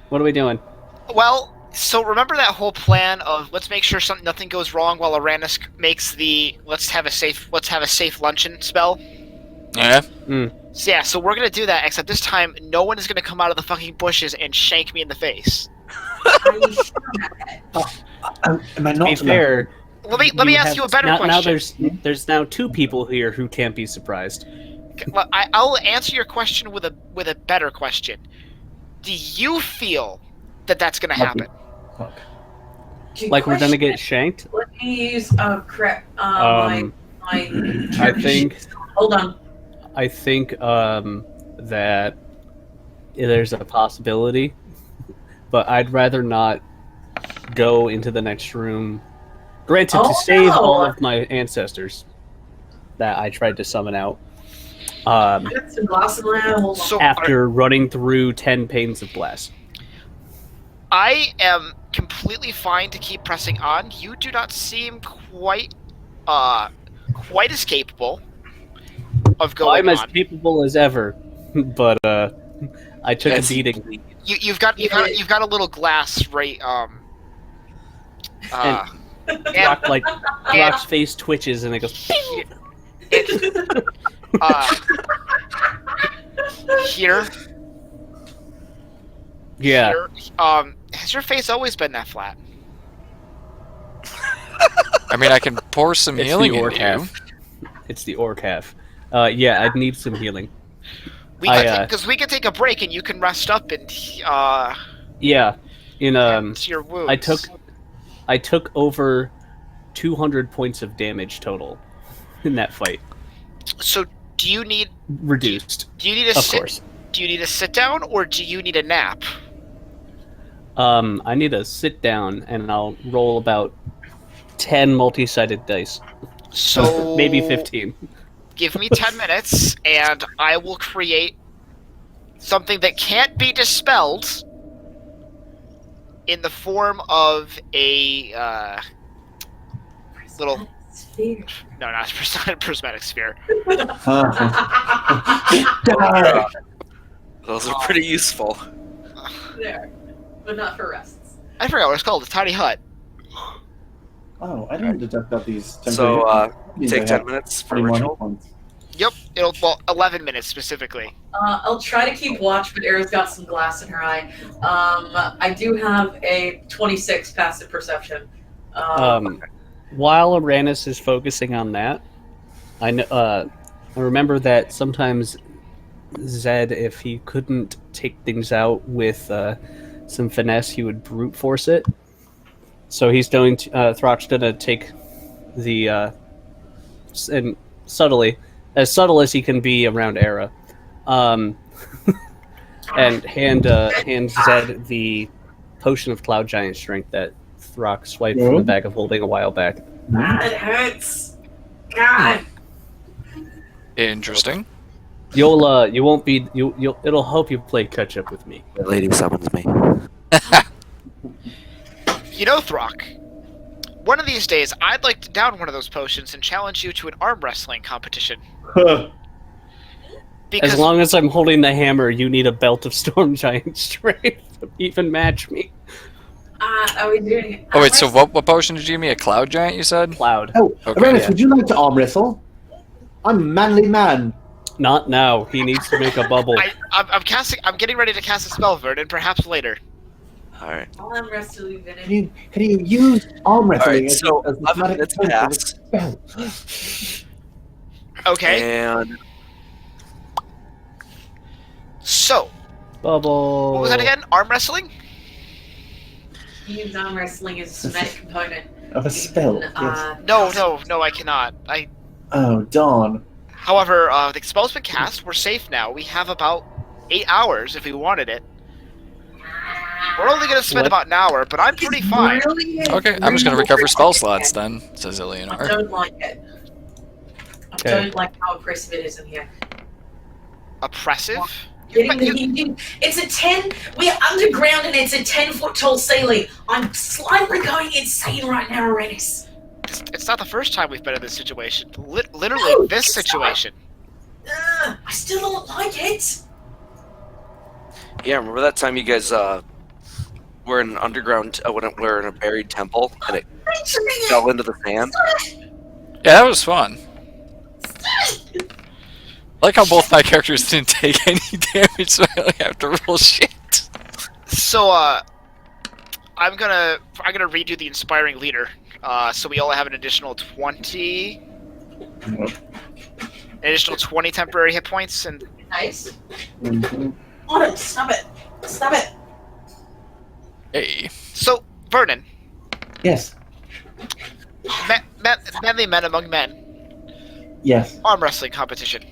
What are we doing? Well, so remember that whole plan of let's make sure nothing goes wrong while Arranis makes the let's have a safe luncheon spell. Yeah. So yeah, so we're gonna do that. Except this time, no one is gonna come out of the fucking bushes and shank me in the face. Are you sure about that? Am I not To be fair, Let me ask you a better question. Now there's now 2 people here who can't be surprised. I'll answer your question with a better question. Do you feel that that's gonna happen? Good Like we're gonna question. get shanked? Let me use crap. My I think. Hold on. I think that there's a possibility, but I'd rather not go into the next room. Granted, to save all of my ancestors that I tried to summon out. I got some glass in my hand. Hold on. So After running through 10 panes of blast. I am completely fine to keep pressing on. You do not seem quite as capable of going I'm as on. capable as ever, but I took a beating. You've got a little glass right. Rock's face twitches and it goes. Here. Yeah. Here, has your face always been that flat? I mean, I can pour some It's healing the into orc you. half. It's the orc half. Yeah, I'd need some healing. Because we can take a break and you can rest up and Yeah, in to your wounds. I took over 200 points of damage total in that fight. So do you need Reduced, do you need a of sit course. do you need a sit down or do you need a nap? I need to sit down and I'll roll about 10 multi-sided dice. So Maybe 15. Give me 10 minutes and I will create something that can't be dispelled in the form of a little Sphere. no, not a prismatic sphere. Those are pretty useful. There, but not for rests. I forgot what it's called. A tiny hut. Oh, I didn't detect that these. So, take 10 minutes for ritual. Yep. 11 minutes specifically. I'll try to keep watch, but Aera's got some glass in her eye. I do have a 26 passive perception. While Arranis is focusing on that, I remember that sometimes Zed, if he couldn't take things out with some finesse, he would brute force it. So he's going to Throck's going to take the and as subtle as he can be around Aera, and hand Zed the potion of Cloud Giant Strength that Throck swiped from the bag of holding a while back. It hurts. God. Interesting. You'll it'll help you play catch up with me. The lady summons me. You know, Throck, one of these days I'd like to down one of those potions and challenge you to an arm wrestling competition. Because As long as I'm holding the hammer, you need a belt of Storm Giant Strength to even match me. Are we doing it? Oh wait, so what potion did you give me? A cloud giant, you said? Cloud. Oh, Okay, Arranis, yeah. would you like to arm wrestle? I'm a manly man. Not now. He needs to make a bubble. I'm getting ready to cast a spell, Vernon. Perhaps later. Alright. I'll unrest you, Vernon. Can you use arm wrestling Alright, so as 11 minutes pass. Okay. And So, Bubble. what was that again? Arm wrestling? Use arm wrestling as a somatic component. Of a spell. Yes. No, I cannot. Oh, darn. However, the spell's been cast. We're safe now. We have about 8 hours if we wanted it. We're only going to spend What? about an hour, but I'm pretty fine. Okay, I'm just gonna recover spell slots then, says I Illianor. don't like it. I Okay. don't like how oppressive it is in here. Oppressive? It's a 10. We're underground and it's a 10-foot tall ceiling. I'm slightly going insane right now, Arranis. It's not the first time we've been in this situation. Literally, this it's not. situation. I still don't like it. yeah, remember that time you guys we're in an underground. We're in a buried temple, and it fell into the sand. Yeah, that was fun. I like how both my characters didn't take any damage, so I only have to roll shit. So, I'm gonna redo the inspiring leader. So we all have an additional 20. An additional 20 temporary hit points, and Nice. Mhm. Oh, stop it. Stop it. Hey. so Vernon, Yes. manly men among men, Yes. arm wrestling competition,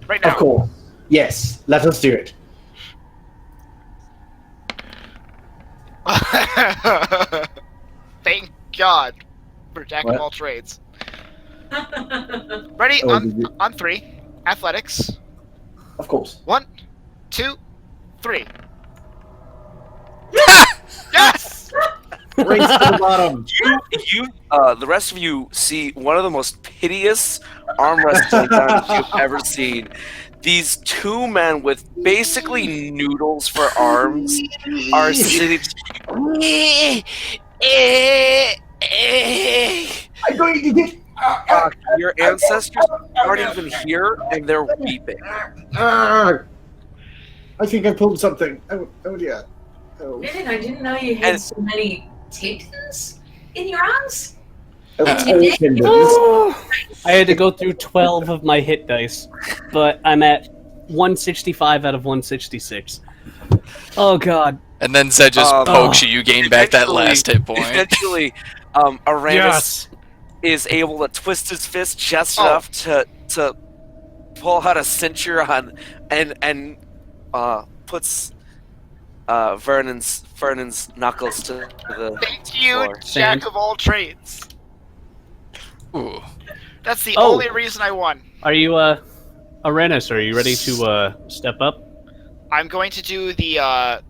right now. Of course. Yes. Let us do it. Thank God for Jack of What? all trades. Ready? Oh, did you- On 3. Athletics. Of course. 1, 2, 3. Yes! Race to the bottom. The rest of you see one of the most piteous arm wrestling guns you've ever seen. These two men with basically noodles for arms are sitting. I'm going to get. Your ancestors aren't even here, and they're weeping. I think I pulled something. Oh dear. Oh. Vernon, I didn't know you had And- so many tendons in your arms. Oh, Tendons. tendons. I had to go through 12 of my hit dice, but I'm at 165 out of 166. Oh god. And then Zed just pokes you. You gain back that last hit point. Eventually, Arranis is able to twist his fist just enough to pull out a cincher on and puts Vernon's knuckles to the Thank you, floor. Jack of all trades. Ooh. That's the Oh. only reason I won. Are you, Arranis, are you ready to, step up? I'm going to do the,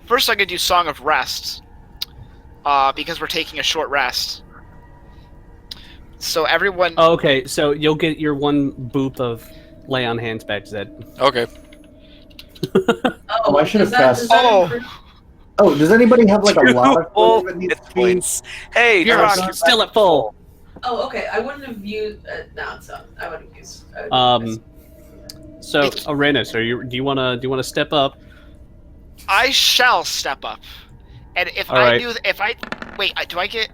first I'm going to do Song of Rest, because we're taking a short rest. So everyone... Oh, okay, so you'll get your one boop of lay on hands back, Zed. Okay. Oh, I should have passed. Oh. Oh, does anybody have like a lot of Full food that needs hit to be? points. Hey, You're Brock, still at full. Oh, okay. I wouldn't have used. No, it's not. I would have used. So Arranis, do you wanna step up? I shall step up. And if All I right. do... If I... Wait, do I get...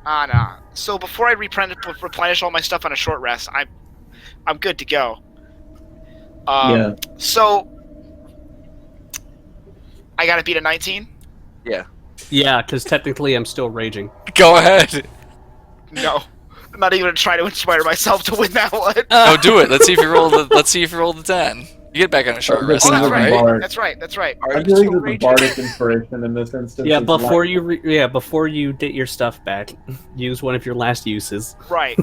no. So before I replenish all my stuff on a short rest, I'm good to go. Yeah. So... I gotta beat a 19? Yeah, because technically I'm still raging. Go ahead. No. I'm not even gonna try to inspire myself to win that one. No, do it. Let's see if you roll the. Let's see if you roll the 10. You get back on a short rest Oh, now, that's right. right? Bard. That's right. That's right. Are I you feel like still there's a raging? bardic inspiration in this instance. Yeah, It's before like- before you get your stuff back, use one of your last uses. Right.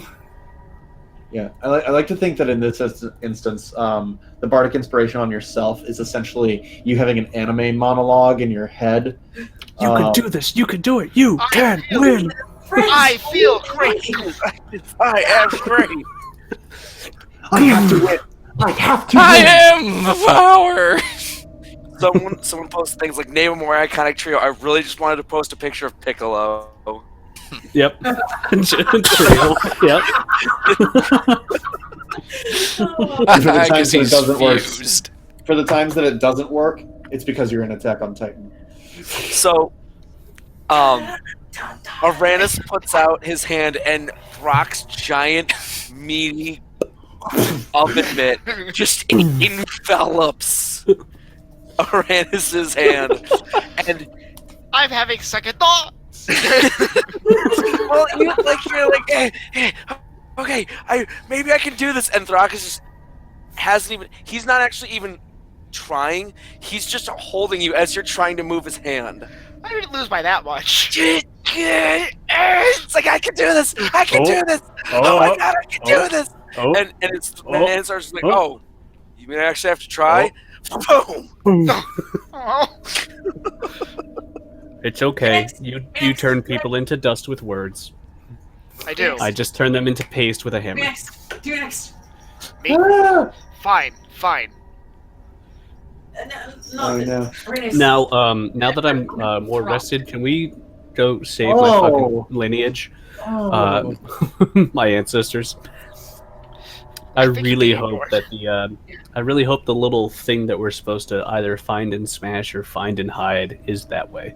Yeah, I like to think that in this instance, the bardic inspiration on yourself is essentially you having an anime monologue in your head. You can do this. You can do it. You I can feel- win. I feel great. I am great. I have to win. I have to I win. am the power. Someone posts things like name a more iconic trio. I really just wanted to post a picture of Piccolo. Yep. True. Yep. I times guess that it he's doesn't work. fused. For the times that it doesn't work, it's because you're in Attack on Titan. So, Arranis puts out his hand and Brock's giant, meaty oven mitt just envelops Arranis' hand. And, I'm having second thoughts. well, you're like, hey, okay, maybe I can do this. And Thrakus just he's not actually even trying. He's just holding you as you're trying to move his hand. I didn't lose by that much. It's like, I can do this. I can do this. Oh my god, I can do this. Oh. And it starts just like, oh, you mean I actually have to try? Boom. Oh. It's okay. You turn people into dust with words. I do. I just turn them into paste with a hammer. Next. Do next. Me? Ah! Fine. Oh, no. Arranis. Now that I'm more rested, can we go save my fucking lineage? Oh. My ancestors. I think you'd really be hope ignored. that I really hope the little thing that we're supposed to either find and smash or find and hide is that way.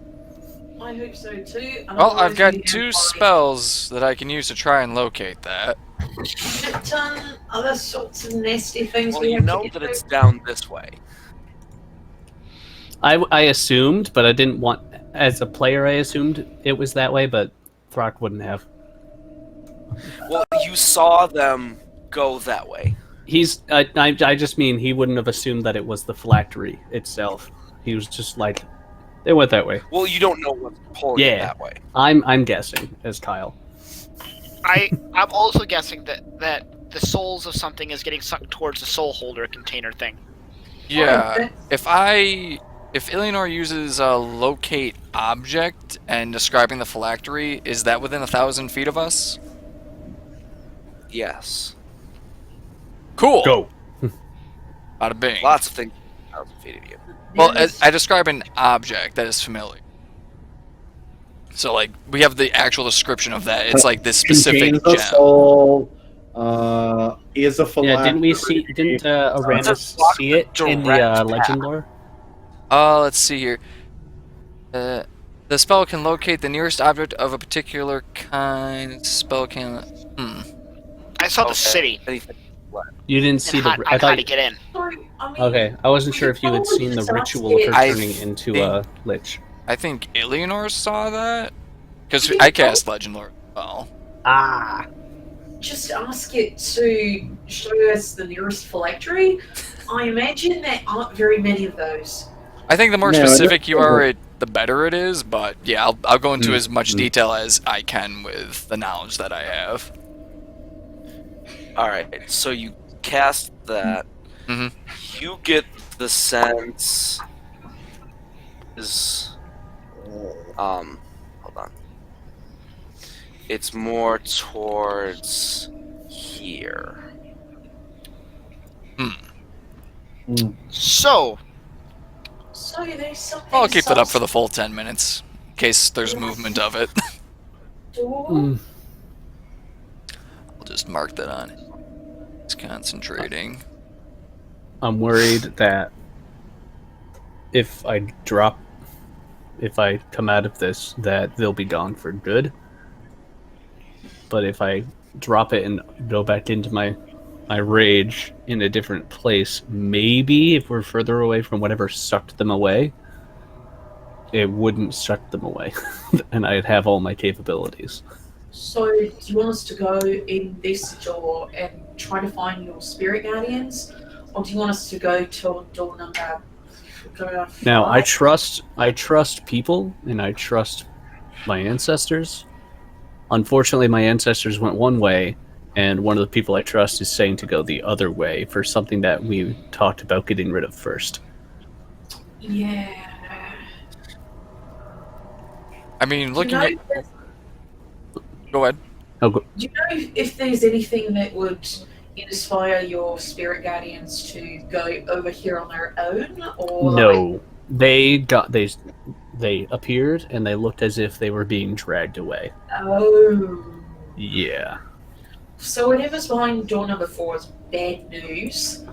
I hope so too. Well, I've Otherwise got we 2 have spells that I can use to try and locate that. shit ton other sorts of nasty things Well, we you have know to get that through. it's down this way. I assumed, but I didn't want, as a player, I assumed it was that way, but Throck wouldn't have. Well, you saw them go that way. I just mean he wouldn't have assumed that it was the phylactery itself. He was just like, they went that way. Well, you don't know what's pulling it Yeah. that way. I'm guessing as Kyle. I'm also guessing that the souls of something is getting sucked towards the soul holder container thing. Yeah, if Illianor uses a locate object and describing the phylactery, is that within 1,000 feet of us? Yes. Cool. Go. Bada bing. Lots of things 1,000 feet of you. Well, I describe an object that is familiar. So, like, we have the actual description of that. It's like this specific Contains a gem. soul. Is a phylactery. Yeah, didn't we see? Didn't Arranis see it in the direct legend lore? Let's see here. The spell can locate the nearest object of a particular kind. Spell can. I saw the Okay. city Anything. You didn't see and the. how, I how thought. to get in. Okay, I wasn't sure if you had seen the ritual of her I turning into a lich. I think Illianor saw that because I cast legend lore as well. Ah. Just ask it to show us the nearest phylactery. I imagine there aren't very many of those. I think the more No, specific you are, it- the better it is. But yeah, I'll go into as much detail as I can with the knowledge that I have. Alright, so you cast that. Mhm. You get the sense. Hold on. It's more towards here. So, So there's something. I'll keep that up for the full 10 minutes in case there's movement of it. door. I'll just mark that on. It's concentrating. I'm worried that if I come out of this, that they'll be gone for good. But if I drop it and go back into my rage in a different place, maybe if we're further away from whatever sucked them away, it wouldn't suck them away, and I'd have all my capabilities. So do you want us to go in this door and try to find your spirit guardians, or do you want us to go to door number? Now, I five? trust people, and I trust my ancestors. Unfortunately, my ancestors went one way, and one of the people I trust is saying to go the other way for something that we talked about getting rid of first. Yeah. I mean, Do you looking know at. Go ahead. Oh, go- Do you know if there's anything that would inspire your spirit guardians to go over here on their own, or no, they appeared and they looked as if they were being dragged away. Oh. Yeah. So whatever's behind door number 4 is bad news.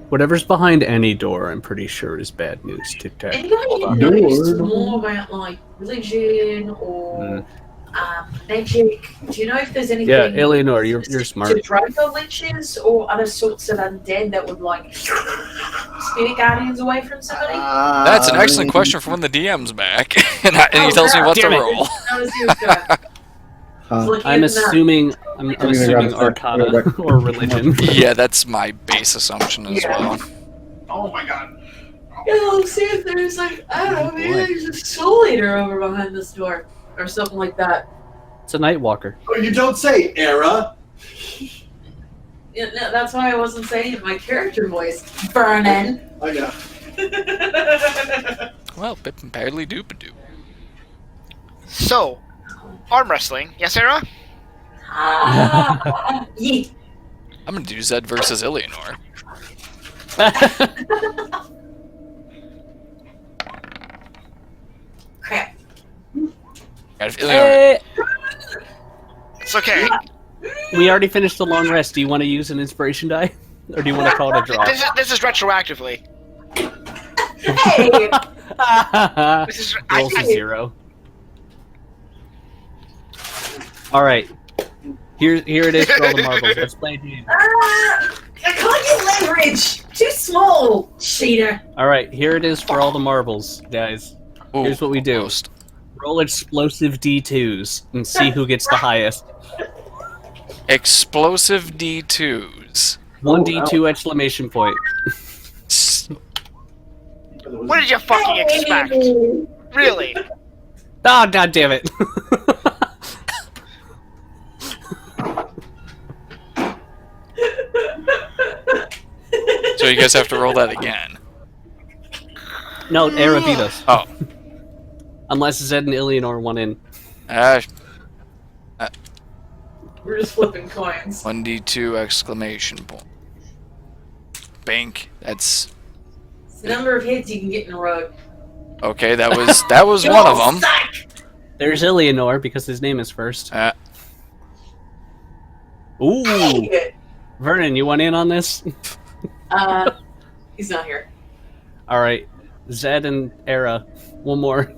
Whatever's behind any door, I'm pretty sure is bad news. Tic Tac. Anybody knows more about like religion or magic? Do you know if there's anything? Yeah, Illianor, you're specific smart. To Draco liches or other sorts of undead that would like spirit guardians away from somebody? That's an excellent question for when the DM's back, and he tells me what to Damn it. roll. I was here going. Looking I'm at that. assuming grab the- Arcana or religion. Yeah, that's my base assumption as Yeah. well. Oh my god. Yeah, let's see if there's like, I don't know, maybe there's a soul eater over behind this door or something like that. It's a Nightwalker. Oh, you don't say, Aera. Yeah, no, that's why I wasn't saying it in my character voice. Vernon. I know. Well, bip and paddly doop-a-doo. so arm wrestling. Yes, Sarah? Yeah. I'm gonna do Zed versus Illianor. God, if Illianor, Hey, It's okay. we already finished the long rest. Do you want to use an inspiration die? Or do you want to call it a draw? This is retroactively. Hey! This is Rolls a 0. Alright. Here it is for all the marbles. Let's play a game. I can't get leverage! Too small! Cheater. Alright, here it is for all the marbles, guys. ooh, Here's what we do. almost. Roll explosive D2s and see who gets the highest. Explosive D2s. 1d2 exclamation point. What did you fucking expect? Really? Ah, god damn it. So you guys have to roll that again. No, Aera beat us. Oh. Unless Zed and Illianor won in. We're just flipping coins. 1d2 exclamation point. Bank. That's It's the number of hits you can get in a row. okay. That was one of them. There's Illianor because his name is first. Ooh. Hey! Vernon, you want in on this? He's not here. Alright. Zed and Aera. One more.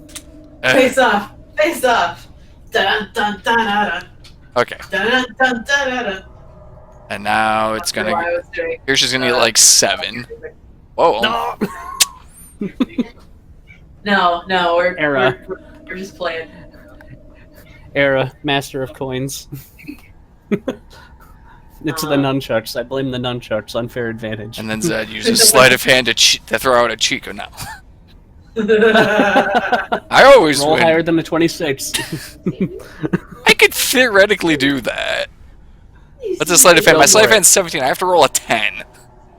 Face off! Face off! Dun dun dun dun Okay. dun dun dun dun. And now it's That's what I gonna. was doing. Here she's gonna get like 7. Whoa. No. No, Era. we're just playing. Aera, master of coins. It's the nunchucks. I blame the nunchucks. Unfair advantage. And then Zed uses sleight of hand to throw out a Chico now. I always Roll win. higher than a 26. I could theoretically do that. What's a sleight of hand? My Go sleight of for it. hand's 17. I have to roll a 10.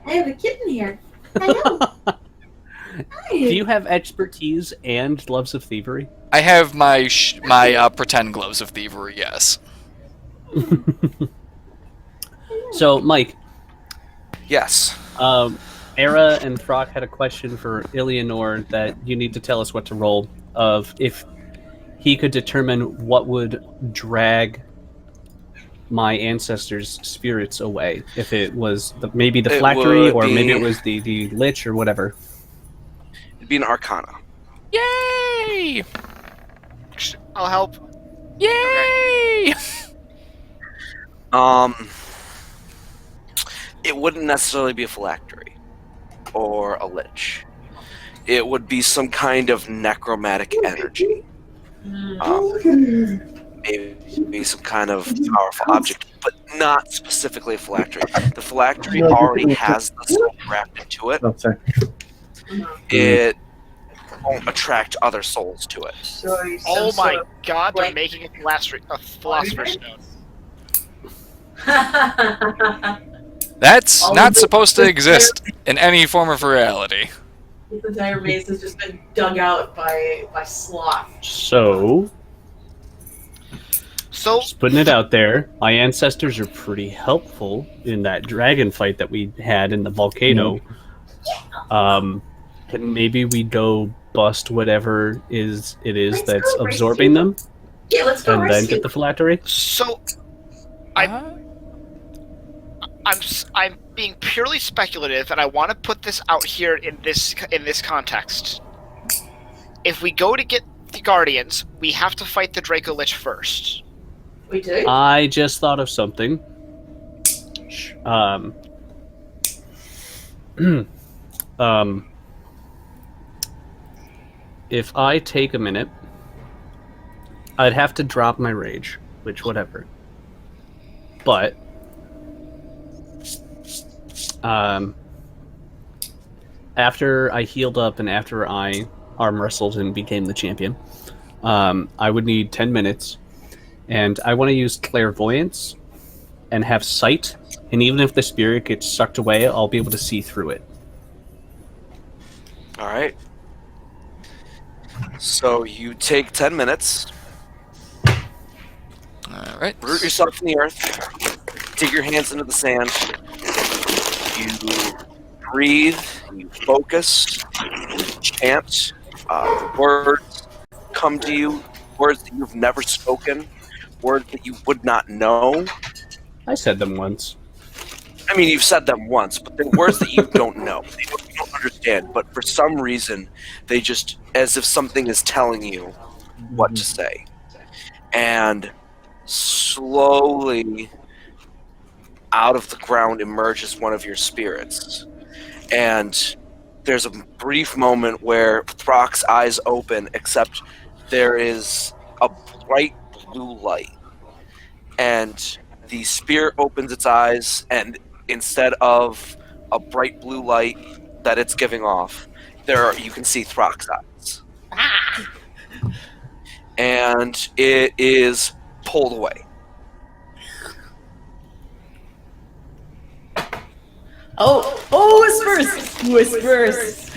I have a kitten here. Hello. Do you have expertise and gloves of thievery? I have my pretend gloves of thievery. Yes. So, Mike, Yes. Aera and Throck had a question for Illianor that you need to tell us what to roll. Of if he could determine what would drag my ancestors' spirits away. If it was maybe the It phylactery, would or maybe be- it was the lich, or whatever. It'd be an Arcana. Yay! I'll help. Yay! It wouldn't necessarily be a phylactery or a lich. It would be some kind of necromantic energy. Maybe some kind of powerful object, but not specifically a phylactery. The phylactery already has the soul wrapped into it. Oh, sorry. It won't attract other souls to it. Oh my god, they're making a philosopher's stone. That's All not of supposed to this exist in any form of reality. This entire maze has just been dug out by sloth. So, So, just putting it out there, my ancestors are pretty helpful in that dragon fight that we had in the volcano. Can maybe we go bust whatever it is Let's that's go absorbing them, Yeah, let's go and then rescue. get the phylactery? so I'm being purely speculative, and I want to put this out here in this context. If we go to get the Guardians, we have to fight the Draco Lich first. We do? I just thought of something. If I take a minute, I'd have to drop my rage, which whatever. But after I healed up and after I arm wrestled and became the champion, I would need 10 minutes, and I want to use clairvoyance and have sight, and even if the spirit gets sucked away, I'll be able to see through it. All right. So you take 10 minutes, All right. root yourself in the earth, dig your hands into the sand, you breathe, you focus, you chant, the words come to you words that you've never spoken, words that you would not know. I said them once. I mean, you've said them once, but they're words that you don't know. You don't understand, but for some reason, they just, as if something is telling you what to say. And slowly, out of the ground emerges one of your spirits. And there's a brief moment where Throck's eyes open, except there is a bright blue light. And the spirit opens its eyes, and instead of a bright blue light that it's giving off, you can see Throck's eyes. And it is pulled away. Whispers.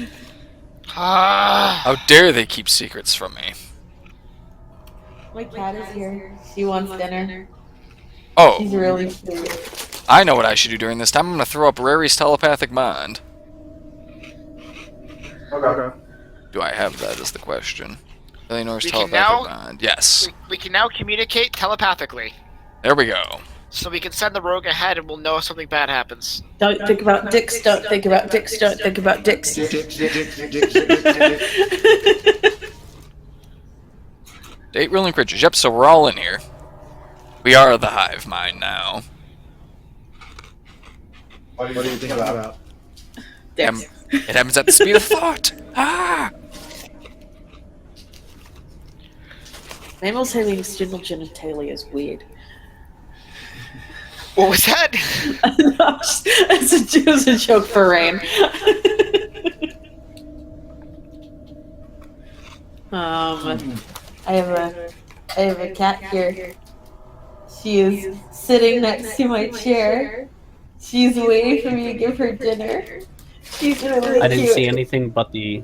How dare they keep secrets from me? My cat is here. She wants dinner. Oh, She's really sweet. I know what I should do during this time. I'm going to throw up Rary's telepathic mind. Okay. Do I have that is the question. Illianor's We can telepathic now- mind. Yes. We can now communicate telepathically. There we go. So we can send the rogue ahead and we'll know if something bad happens. Don't think about dicks. Don't think about dicks. Don't think about dicks. Eight ruling creatures. Yep, so we're all in here. We are the hive mind now. What do you think about? Dicks. It happens at the speed of thought. Ah! Mammals having external genitalia is weird. What was that? It was a joke for Rain. I have a cat here. She is sitting next to my chair. She's waiting for me to give her dinner. She's really I didn't cute. see anything but the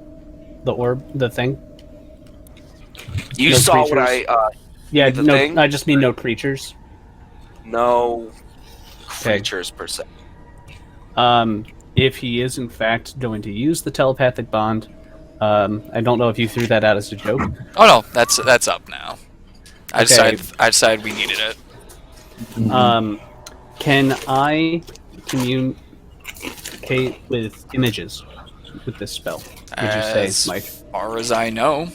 orb, the thing. You No saw creatures. what I... Yeah, The no. thing? I just mean no creatures. no creatures, per se. If he is in fact going to use the telepathic bond, I don't know if you threw that out as a joke. Oh no, that's up now. I Okay. decided we needed it. Can I communicate with images with this spell? Would you say, As Mike? far as I know.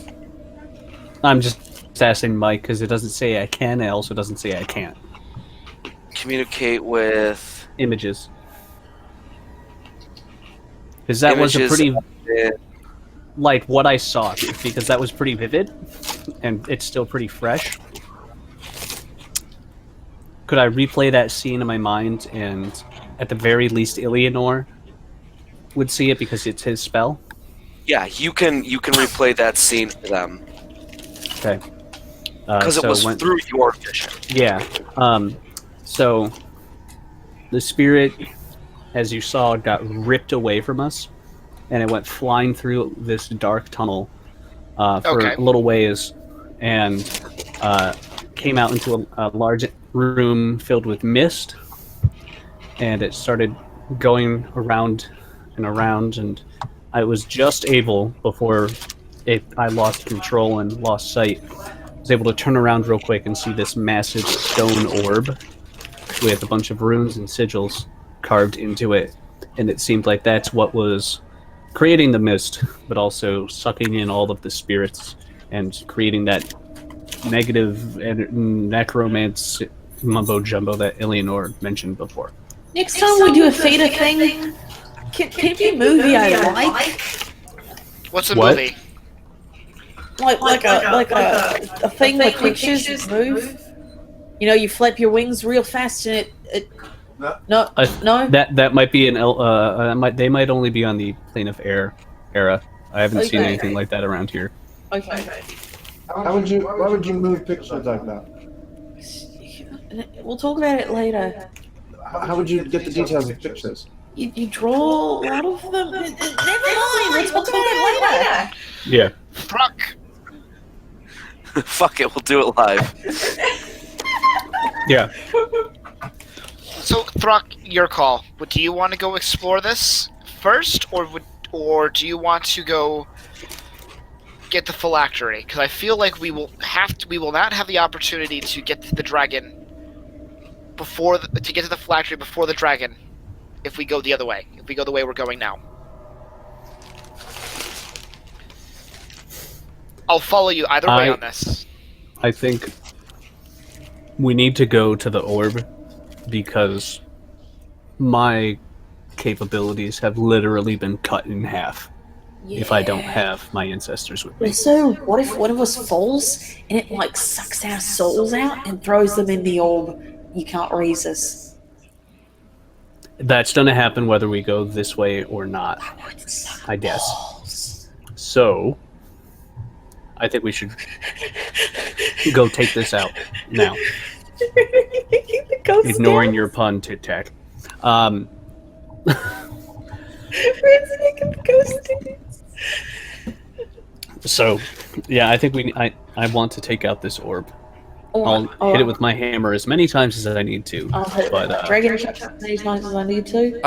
I'm just asking Mike because it doesn't say I can. It also doesn't say I can't. Communicate with... Images. Because that was a images pretty, of it. like, what I saw, because that was pretty vivid, and it's still pretty fresh. Could I replay that scene in my mind, and at the very least, Illianor would see it because it's his spell? Yeah, you can replay that scene for them. Okay. Because it was through your vision. Yeah. So the spirit, as you saw, got ripped away from us, and it went flying through this dark tunnel for Okay. a little ways, and came out into a large room filled with mist, and it started going around and around, and I was just able, before I lost control and lost sight, was able to turn around real quick and see this massive stone orb with a bunch of runes and sigils carved into it, and it seemed like that's what was creating the mist, but also sucking in all of the spirits and creating that negative necromance mumbo jumbo that Illianor mentioned before. Next time we do a Theta thing, can it be a movie I like? What's the What? movie? Like a thing with pictures move. You know, you flap your wings real fast and it no. That might be they might only be on the plane of air era. I haven't seen Okay. anything like that around here. Okay. Why would you move pictures like that? We'll talk about it later. How would you get the details of pictures? You draw a lot of them. Never mind. Let's talk about it later. Yeah. Fuck. Fuck it, we'll do it live. Yeah. So, Throck, your call. Do you want to go explore this first, or do you want to go get the phylactery, because I feel like we will not have the opportunity to get to the dragon to get to the phylactery before the dragon if we go the other way. If we go the way we're going now. I'll follow you either way on this. I think we need to go to the orb because my capabilities have literally been cut in half if I don't have my ancestors with me. So what if one of us falls and it like sucks our souls out and throws them in the orb? You can't raise us. That's going to happen whether we go this way or not, I guess. So, I think we should go take this out now. Ignoring your pun, Tic Tac. So, yeah, I think I want to take out this orb. I'll hit it with my hammer as many times as I need to. I'll hit it with my dragon shot as many times as I need to.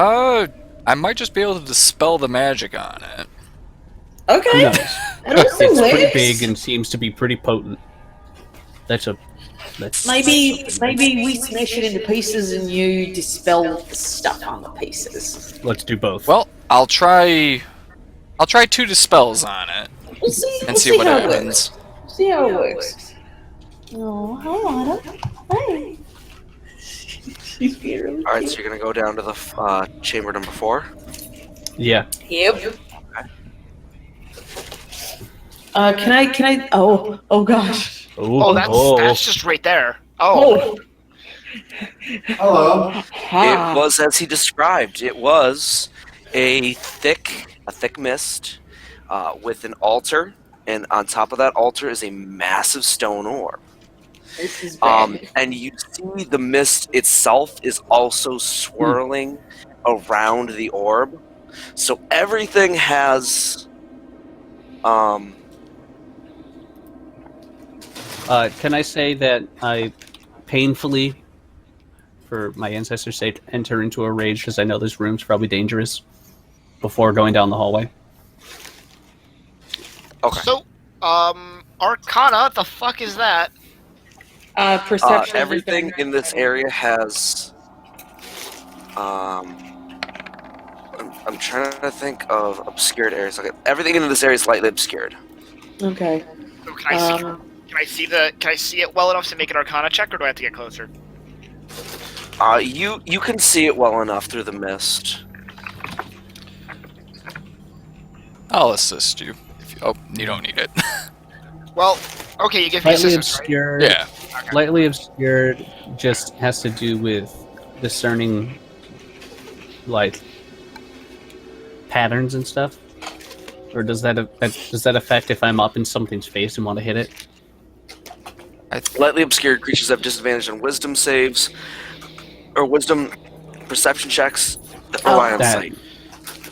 I might just be able to dispel the magic on it. Okay. Who knows? That's It's pretty big and seems to be pretty potent. That's Maybe we smash it into pieces and you dispel the stuff on the pieces. Let's do both. Well, I'll try 2 dispels on it We'll see. and see what happens. See how it works. Oh, hi, Anna. Hey. She's being really All right, cute. so you're gonna go down to the chamber number 4. Yeah. Yep. Can I? Oh gosh. Oh, that's just right there. Oh. Hello. It was as he described. It was a thick mist with an altar, and on top of that altar is a massive stone orb. This is bad. And you see the mist itself is also swirling around the orb. So everything has can I say that I painfully, for my ancestors' sake, enter into a rage because I know this room's probably dangerous before going down the hallway? okay. So, Arcana, the fuck is that? Perception. Everything in this area has. I'm trying to think of obscured areas. Okay, everything in this area is slightly obscured. Okay. So can I see it well enough to make an Arcana check, or do I have to get closer? You can see it well enough through the mist. I'll assist you. You don't need it. Well, okay, you give me Slightly assistance, right? obscured. Yeah. Slightly obscured just has to do with discerning, like, patterns and stuff. Or does that affect if I'm up in something's face and want to hit it? Slightly obscured creatures have disadvantage on wisdom saves or wisdom perception checks that rely on that- sight.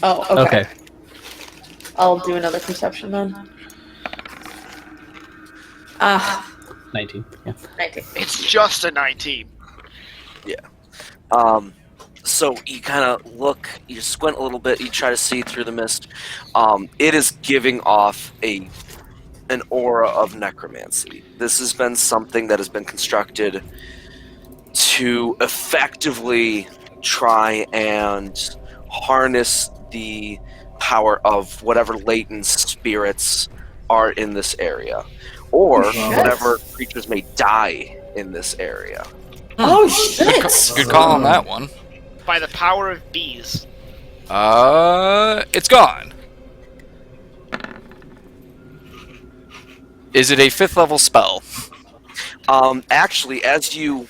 Oh, okay. I'll do another perception then. 19. Yeah. 19. It's just a 19. So you kind of look, you squint a little bit, you try to see through the mist. It is giving off an aura of necromancy. This has been something that has been constructed to effectively try and harness the power of whatever latent spirits are in this area, or whatever creatures may die in this area. Oh shit! Good call on that one. By the power of bees. It's gone. Is it a 5th level spell? Actually, as you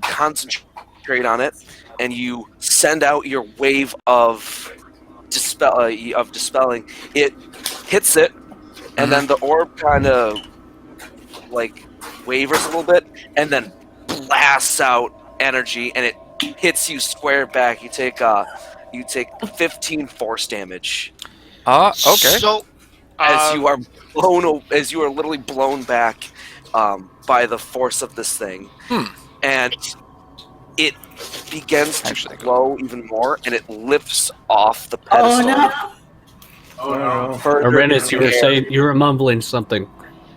concentrate on it and you send out your wave of dispelling, it hits it, and then the orb kind of like wavers a little bit, and then blasts out energy, and it hits you square back. You take 15 force damage. Okay. So, As you are literally blown back by the force of this thing, and it begins to glow even more, and it lifts off the pedestal. Oh Further Arranis, you were mumbling something.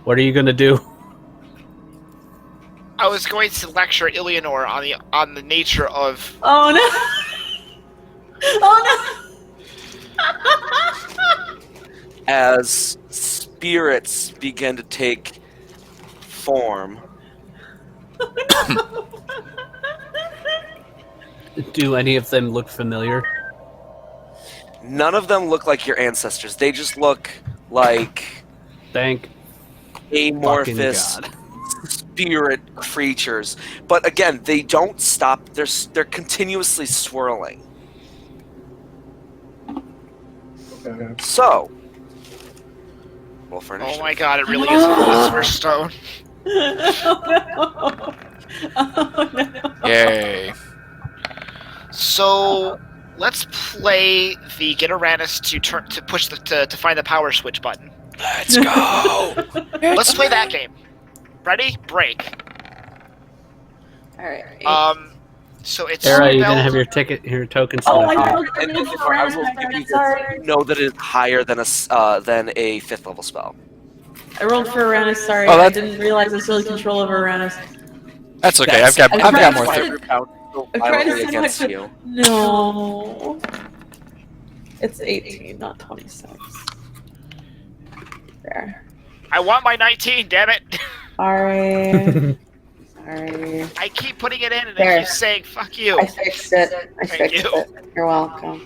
What are you gonna do? I was going to lecture Illianor on the nature of. Oh no! Oh as spirits begin to take form. Do any of them look familiar? None of them look like your ancestors. They just look like Thank amorphous fucking spirit creatures. But again, they don't stop. They're continuously swirling. Okay. So, roll for Oh initiative. my god, it really is a Philosopher's Stone. no! Oh no! Yay. So let's play the get Arranis to push to find the power switch button. Let's go. Let's play that game. Ready? Break. All right. So it's Era, you spelled- gonna have your token Oh, selected? I know. And I will give you this. Sorry. Know that it's higher than a 5th level spell. I rolled for Arranis. Sorry, Oh, I that's- didn't realize I still had control over Arranis. That's okay. That's- I've got more. tried Th- to- I tried to Violently send my against foot- you. No. It's 18, not 26. There. I want my 19. Damn it! Sorry. Sorry. I keep putting it in and There. it keeps saying "fuck you." I fixed it. I Thank fixed you. it. You're welcome.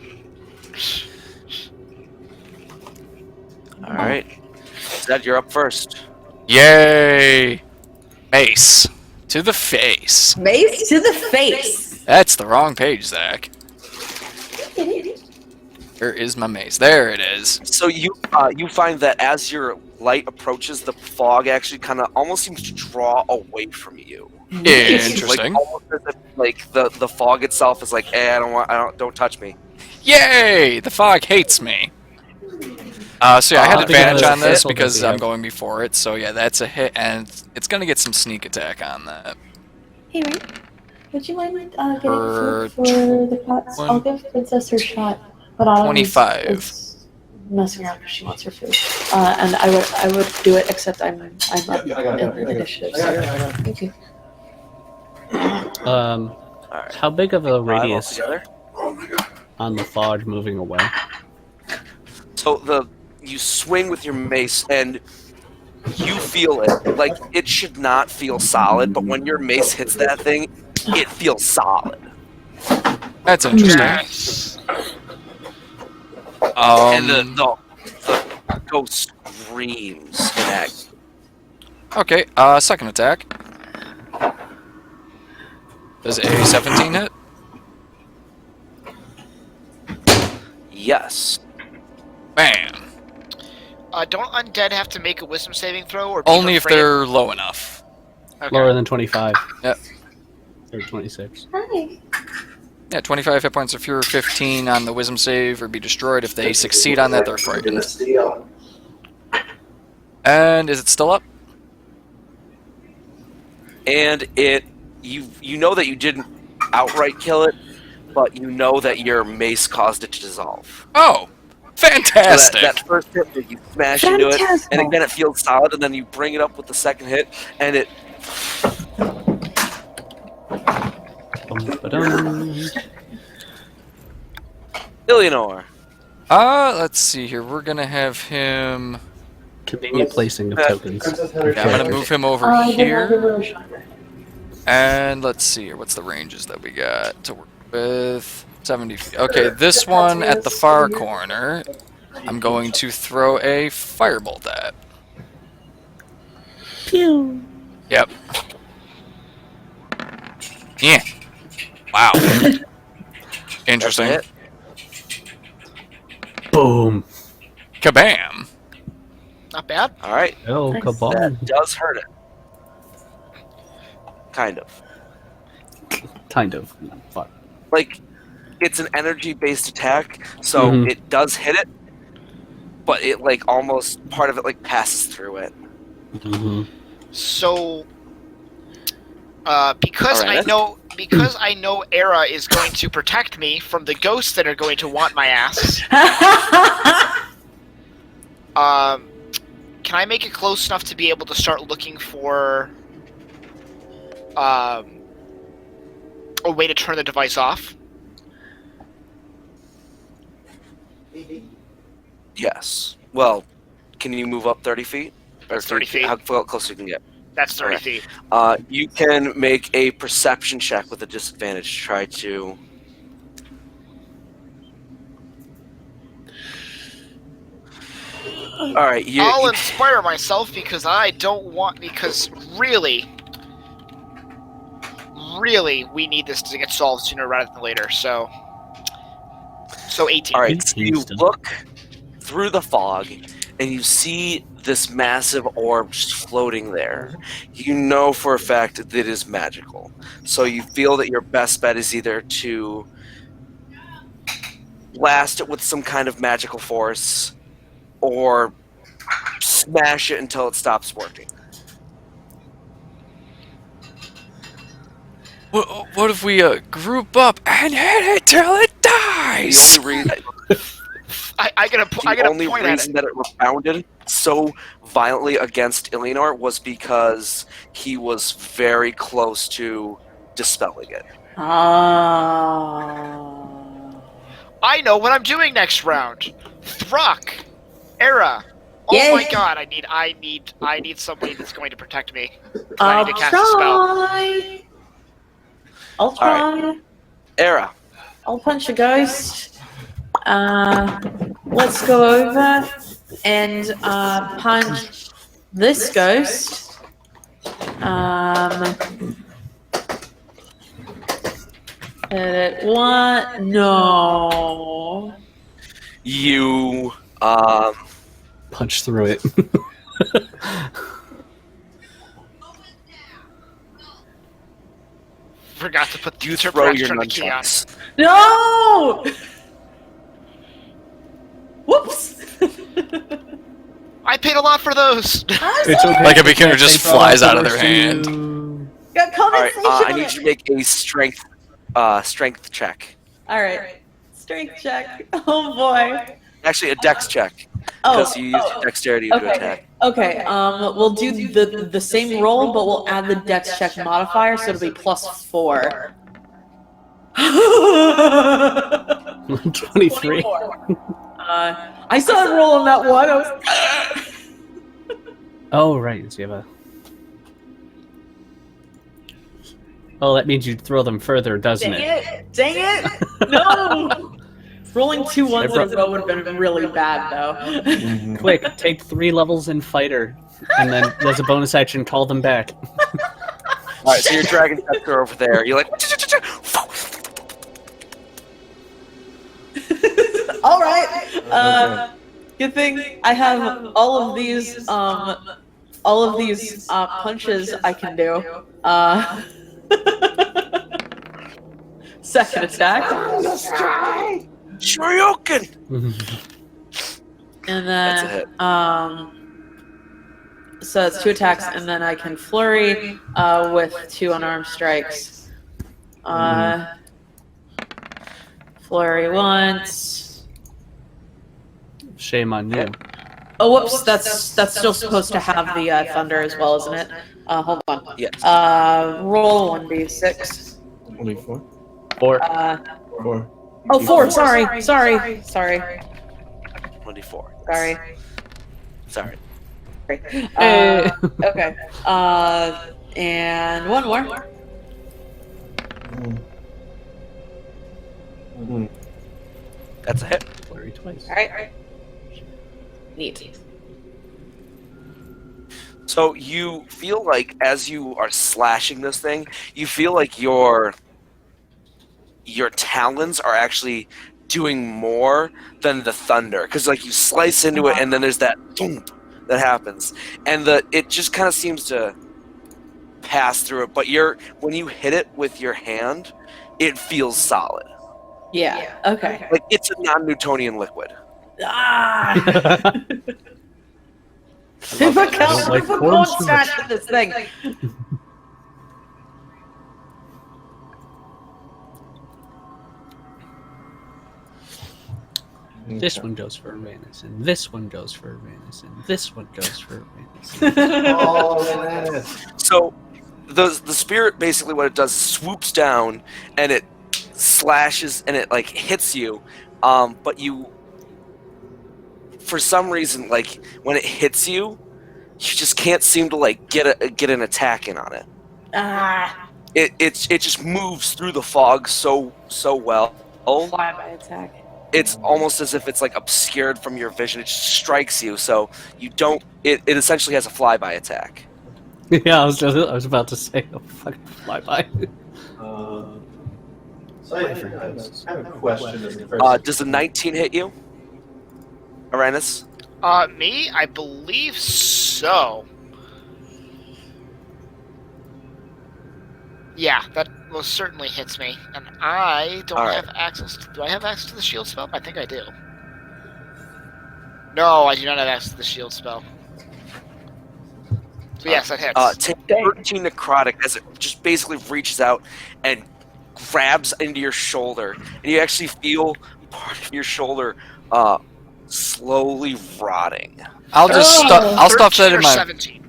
All right, Zed, you're up first. Yay. Mace. To the face. Mace to the face. That's the wrong page, Zach. Where is my mace? There it is. So you find that as your light approaches, the fog actually kind of almost seems to draw away from you. Interesting. Like, almost as if, like the fog itself is like, don't touch me. Yay! The fog hates me. So yeah, I had I think advantage that's on this a because hit. I'm going before it. So yeah, that's a hit, and it's gonna get some sneak attack on that. Hey, Ray, would you mind getting For food for the pots? I'll give Princess her shot, but I'll 25. is messing around because she wants her food. And I would do it, except I'm up Yeah, I got it, in I got it. initiative. I got it, I got it. Thank you. All right. How big of a 5 radius altogether. on the fog moving away? So you swing with your mace and you feel it. Like it should not feel solid, but when your mace hits that thing, it feels solid. That's interesting. Yes. And the ghost screams in agony. Okay, second attack. Does a 17 hit? Yes. Bam. Don't undead have to make a wisdom saving throw, or be Only if afraid? they're low enough. Okay. Lower than 25. Yep. Or 26. Hi. Yeah, 25 hit points if you're 15 on the wisdom save or be destroyed. If they succeed on that, they're frightened. And is it still up? And you know that you didn't outright kill it, but you know that your mace caused it to dissolve. Oh, fantastic! So that first hit where you smash into it, and again it feels solid, and then you bring it up with the second hit, and it Bum-ba-dum. Illianor. Let's see here. We're gonna have him. Convenient placing of tokens. Princess had her Yeah, I'm gonna shot. move him over Then I'll give here. her a shot. And let's see here. What's the ranges that we got to work with? 70 feet. Okay, this one at the far corner. I'm going to throw a firebolt at. Pew. Yep. Yeah. Wow. Interesting. That's a hit. Boom. Kabam. Not bad. All right, Oh, Nice. kabam. that does hurt it. Kind of. Kind of. Fuck. Like, it's an energy-based attack, so Mhm. it does hit it, but it like almost part of it like passes through it. Mm-hmm. So, because Alright. I know Aera is going to protect me from the ghosts that are going to want my ass. Can I make it close enough to be able to start looking for a way to turn the device off? Yes. Well, can you move up 30 feet? That's 30 feet. How close you can get? That's 30 Okay. feet. You can make a perception check with a disadvantage. Try to. All right. I'll inspire myself because I don't want. Because really, we need this to get solved sooner rather than later. So 18. All right. So you look through the fog, and you see this massive orb just floating there. You know for a fact that it is magical. So you feel that your best bet is either to blast it with some kind of magical force, or smash it until it stops working. What if we group up and hit it till it dies? The only reason, I get a point at it. that it rebounded so violently against Illianor was because he was very close to dispelling it. I know what I'm doing next round. Throck, Aera. Oh Yeah. my god! I need somebody that's going to protect me. I need to cast a spell. I'll try. Aera. I'll punch a ghost. Let's go over and punch this ghost. Hit it. What? No. You Punch through it. Forgot to put the you turn throw back your turn the key on. nunchucks. No! Whoops! I paid a lot for those. It's okay. Like a beginner just Thanks for all flies the out of their work hand. Got All right. compensation. I need you to make a strength check. All right. Strength check. Oh boy. Actually, a dex check because you use your dexterity to attack. Okay. We'll do the same roll, but we'll add the dex check modifier, so it'll be +4. 23. I saw it roll on that one. I was. Oh, right. So you have a... Oh, that means you throw them further, doesn't Dang it? it! Dang it! No! Rolling 2 ones in a row would have been really bad, though. Quick, take 3 levels in fighter, and then as a bonus action, call them back. All right, so your dragon scepter over there. You're like, All right. Good thing I have all of these punches I can do. Second attack. Shoryuken! And That's a then hit. so it's 2 attacks, and then I can flurry with 2 unarmed strikes. Flurry once. Shame on you. Oh, whoops! That's still supposed to have the thunder as well, isn't it? Hold on. Yes. Roll 1d6. 24. 4. 4. Oh, 4. Sorry. 24. Sorry. Okay. And one more. That's a hit. Flurry twice. All right. Neat. So you feel like as you are slashing this thing, you feel like your talons are actually doing more than the thunder, because like you slice into it and then there's that thump that happens, and it just kind of seems to pass through it. But when you hit it with your hand, it feels solid. Yeah. Okay. Like it's a non-Newtonian liquid. Ah! I don't like Put corn corn so starch much. in this thing. This one goes for Arranis, and this one goes for Arranis, and this one goes for Arranis. Oh, Arranis. So the spirit basically what it does is swoops down and it slashes and it like hits you, but you for some reason like when it hits you, you just can't seem to like get an attack in on it. It just moves through the fog so well. Flyby attack. It's almost as if it's like obscured from your vision. It just strikes you, so you don't. It essentially has a flyby attack. Yeah, I was about to say a fucking flyby. So I have a question. Does the 19 hit you, Arranis? Me? I believe so. Yeah, that most certainly hits me, and I don't Alright. have access. Do I have access to the shield spell? I think I do. No, I do not have access to the shield spell. So yes, that hits. Take 13 necrotic as it just basically reaches out and grabs into your shoulder, and you actually feel part of your shoulder slowly rotting. I'll stuff that 13 in or my. 17.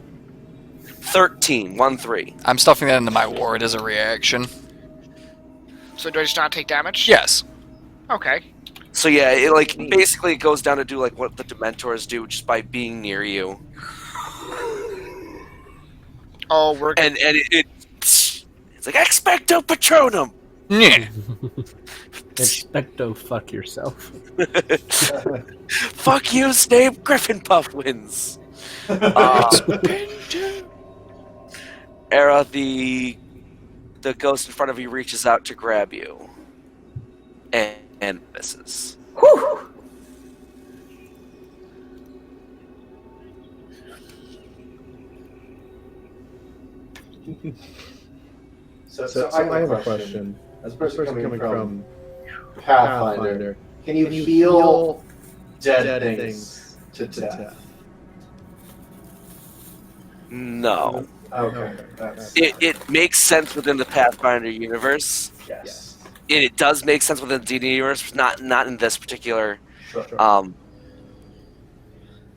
13, 1-3. I'm stuffing that into my ward as a reaction. So do I just not take damage? Yes. Okay. So yeah, it like basically it goes down to do like what the Dementors do just by being near you. Oh, we're And it's like expecto patronum. Yeah. Expecto fuck yourself. Fuck you, Snape. Griffin Puff wins. Aera, the ghost in front of you reaches out to grab you, and misses. So I have a question. As a person coming from Pathfinder, can you feel dead things to death? No. Okay. It makes sense within the Pathfinder universe. Yes. And it does make sense within the D&D universe, not in this particular. Sure.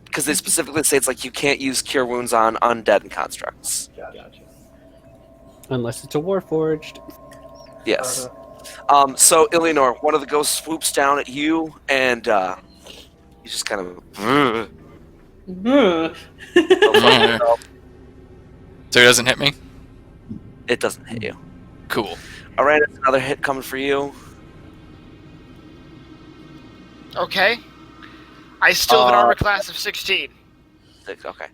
Because they specifically say it's like you can't use cure wounds on undead and constructs. Gotcha. Unless it's a Warforged. Yes. So Illianor, one of the ghosts swoops down at you, and you just kind of. So he doesn't hit me? It doesn't hit you. Cool. Alright, another hit coming for you. okay. I still have an armor class of 16. 6, okay.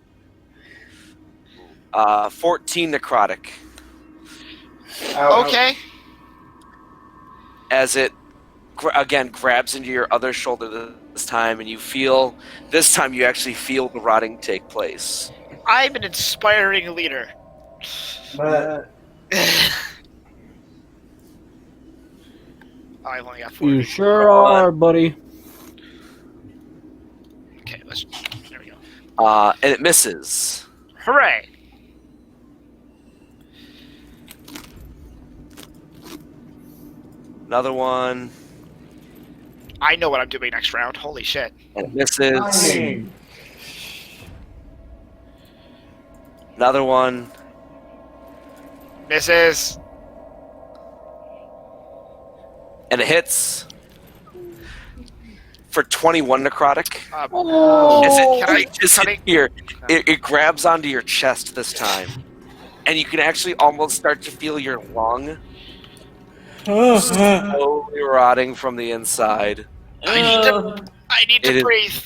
14 necrotic. Okay. As it again grabs into your other shoulder this time, and you feel this time you actually feel the rotting take place. I'm an inspiring leader. I've only got 4. You sure are, buddy. Okay, there we go. And it misses. Hooray! Another one, I know what I'm doing next round. Holy shit. and it misses. Another one, Misses. and it hits for 21 necrotic. As it Can I just can hit I- here, it grabs onto your chest this time, and you can actually almost start to feel your lung slowly rotting from the inside. I need It to is- breathe.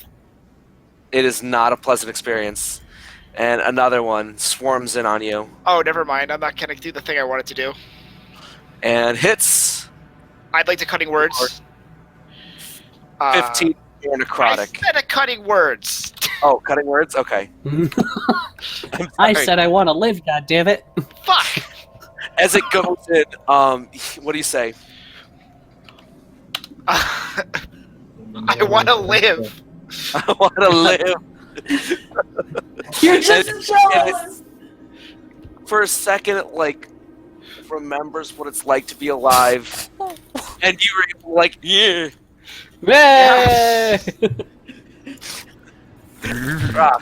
It is not a pleasant experience. And another one swarms in on you Oh, never mind. I'm not gonna do the thing I wanted to do. and hits I'd like to cutting words. 15 more I necrotic. said a cutting words. Oh, cutting words? Okay. I sorry. said I want to live, goddammit. Fuck. As it goes in, what do you say? I want to live. I want to live. You're just And- jealous. For a second, it, like, remembers what it's like to be alive. And you're able, like, yeah. Yay! Ah,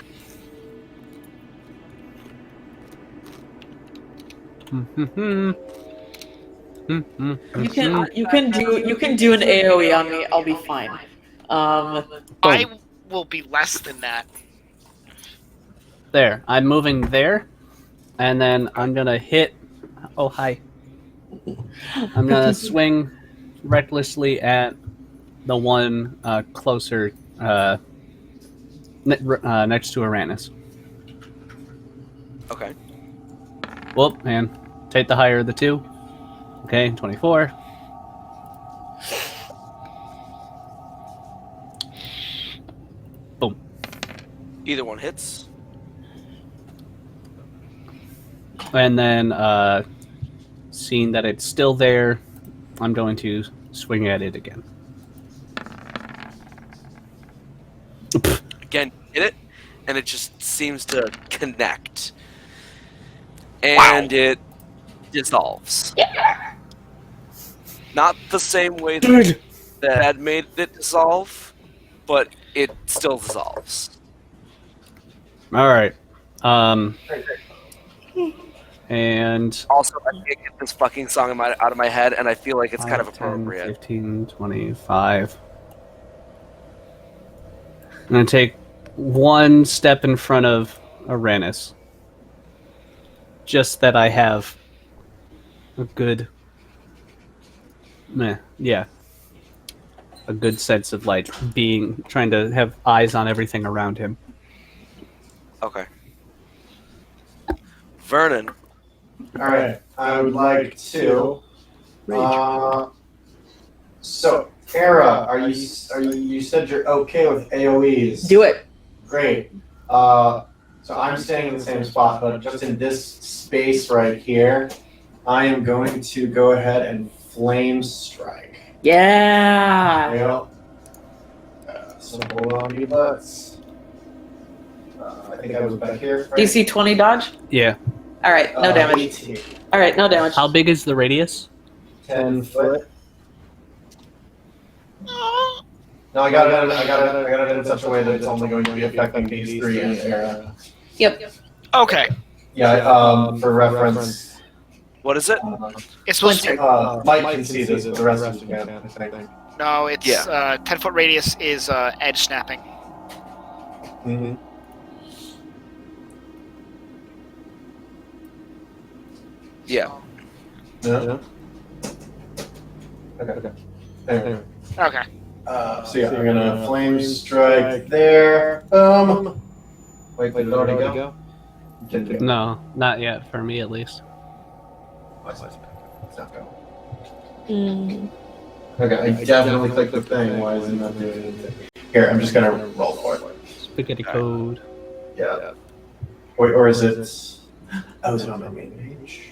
You can do an AOE on me. I'll be fine. I will be less than that. There, I'm moving there, and then I'm gonna hit. Oh hi! I'm gonna swing recklessly at the one closer next to Arranis. okay. Whoop, and take the higher of the two. Okay, 24. Boom. Either one hits. And then, seeing that it's still there, I'm going to swing at it again. Again, hit it, and it just seems to connect. And it dissolves. Yeah. Not the same way that had made it dissolve, but it still dissolves. All right. And Also, I can't get this fucking song out of my head, and I feel like it's kind of 10, appropriate. 15, 25. I'm going to take one step in front of Arranis. Just that I have a good... yeah. A good sense of, like, trying to have eyes on everything around him. Okay. Vernon. All right, I would like to. So, Aera, are you? You said you're okay with AOE's? Do it. Great. So I'm staying in the same spot, but just in this space right here, I am going to go ahead and flame strike. Yeah. There you go. So hold on, you butts. I think I was back here. Right? DC 20 dodge. Yeah. All right, no damage. 18. All right, no damage. How big is the radius? 10 foot. No, I got it in such a way that it's only going to be affecting these three in the area. Yep. Okay. Yeah, for reference, What is it? It's supposed to be, Mike can see this, but the rest of you can't, I think. no, it's Yeah. 10-foot radius is edge snapping. Mm-hmm. Yeah. Yeah. Okay. Anyway. Okay. So yeah, we're gonna flame strike there. Wait, did it already go? Didn't go. No, not yet, for me at least. It's not going. Mm. Okay, I definitely clicked the thing. Why isn't that doing anything? Here, I'm just gonna roll for it. Spaghetti code. Yeah. Wait, or is it? Oh, is it on my main page?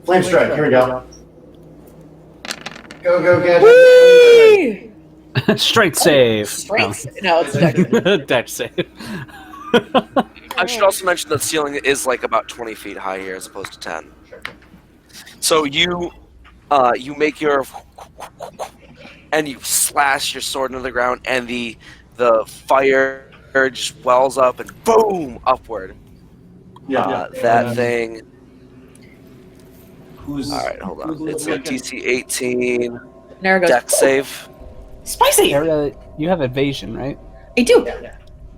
Flame strike. Here we go. Go, Gadget. Whee! Strength save. Strength. No, it's dex. Dex save. I should also mention that the ceiling is like about 20 feet high here as opposed to 10. So you make your and you slash your sword into the ground, and the fire just wells up and boom upward. That thing. Who's? All right, hold on. It's a DC 18 Nara goes, dex save. spicy! Aera, you have evasion, right? I do.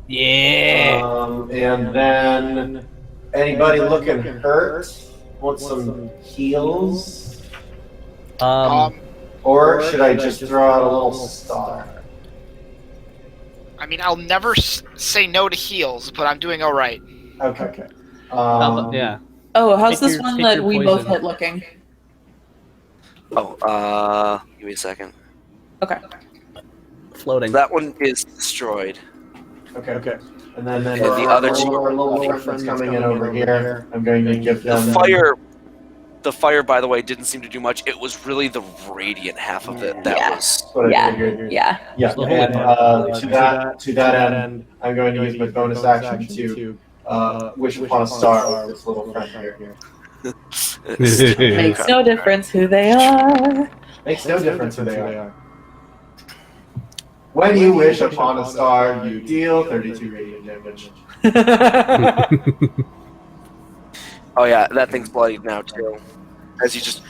Yeah. And then anybody looking hurt? Want some heals? Or should I just throw out a little star? I mean, I'll never say no to heals, but I'm doing all right. Okay. Yeah. Oh, how's Take this your- one take that your we both poison. hit looking? Oh, give me a second. Okay. Floating. That one is destroyed. Okay. And then And the other two our little friends coming in over here. I'm going to give them The fire, by the way, didn't seem to do much. It was really the radiant half of it that Yeah. was. what I Yeah. figured. Yeah. Yeah, So and to that end, I'm going to use my bonus action to wish upon a star with this little friend here. Makes no difference who they are. Makes no difference who they are. When you wish upon a star, you deal 32 radiant damage. Oh yeah, that thing's bloodied now too. As you just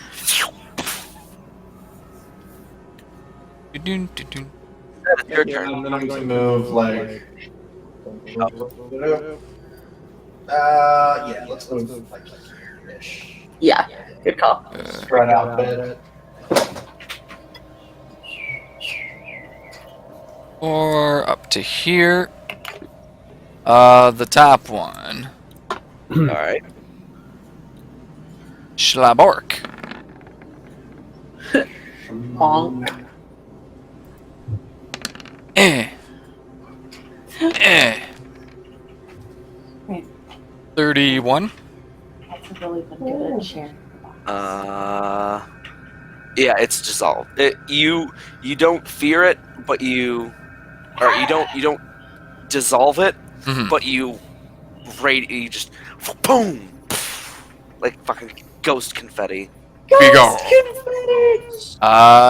Dun-dun-dun-dun. it's your Yeah, turn. and then I'm going to move like. Yeah, let's move like here-ish. Yeah, good call. Spread out a bit. Or up to here. The top one. Alright. Schlabork. Bonk. Eh. Eh. Right. 31. That's a really good share. Yeah, it's dissolved. You don't fear it, but you don't dissolve it, Mhm. but you just boom, like fucking ghost confetti. Big ol'.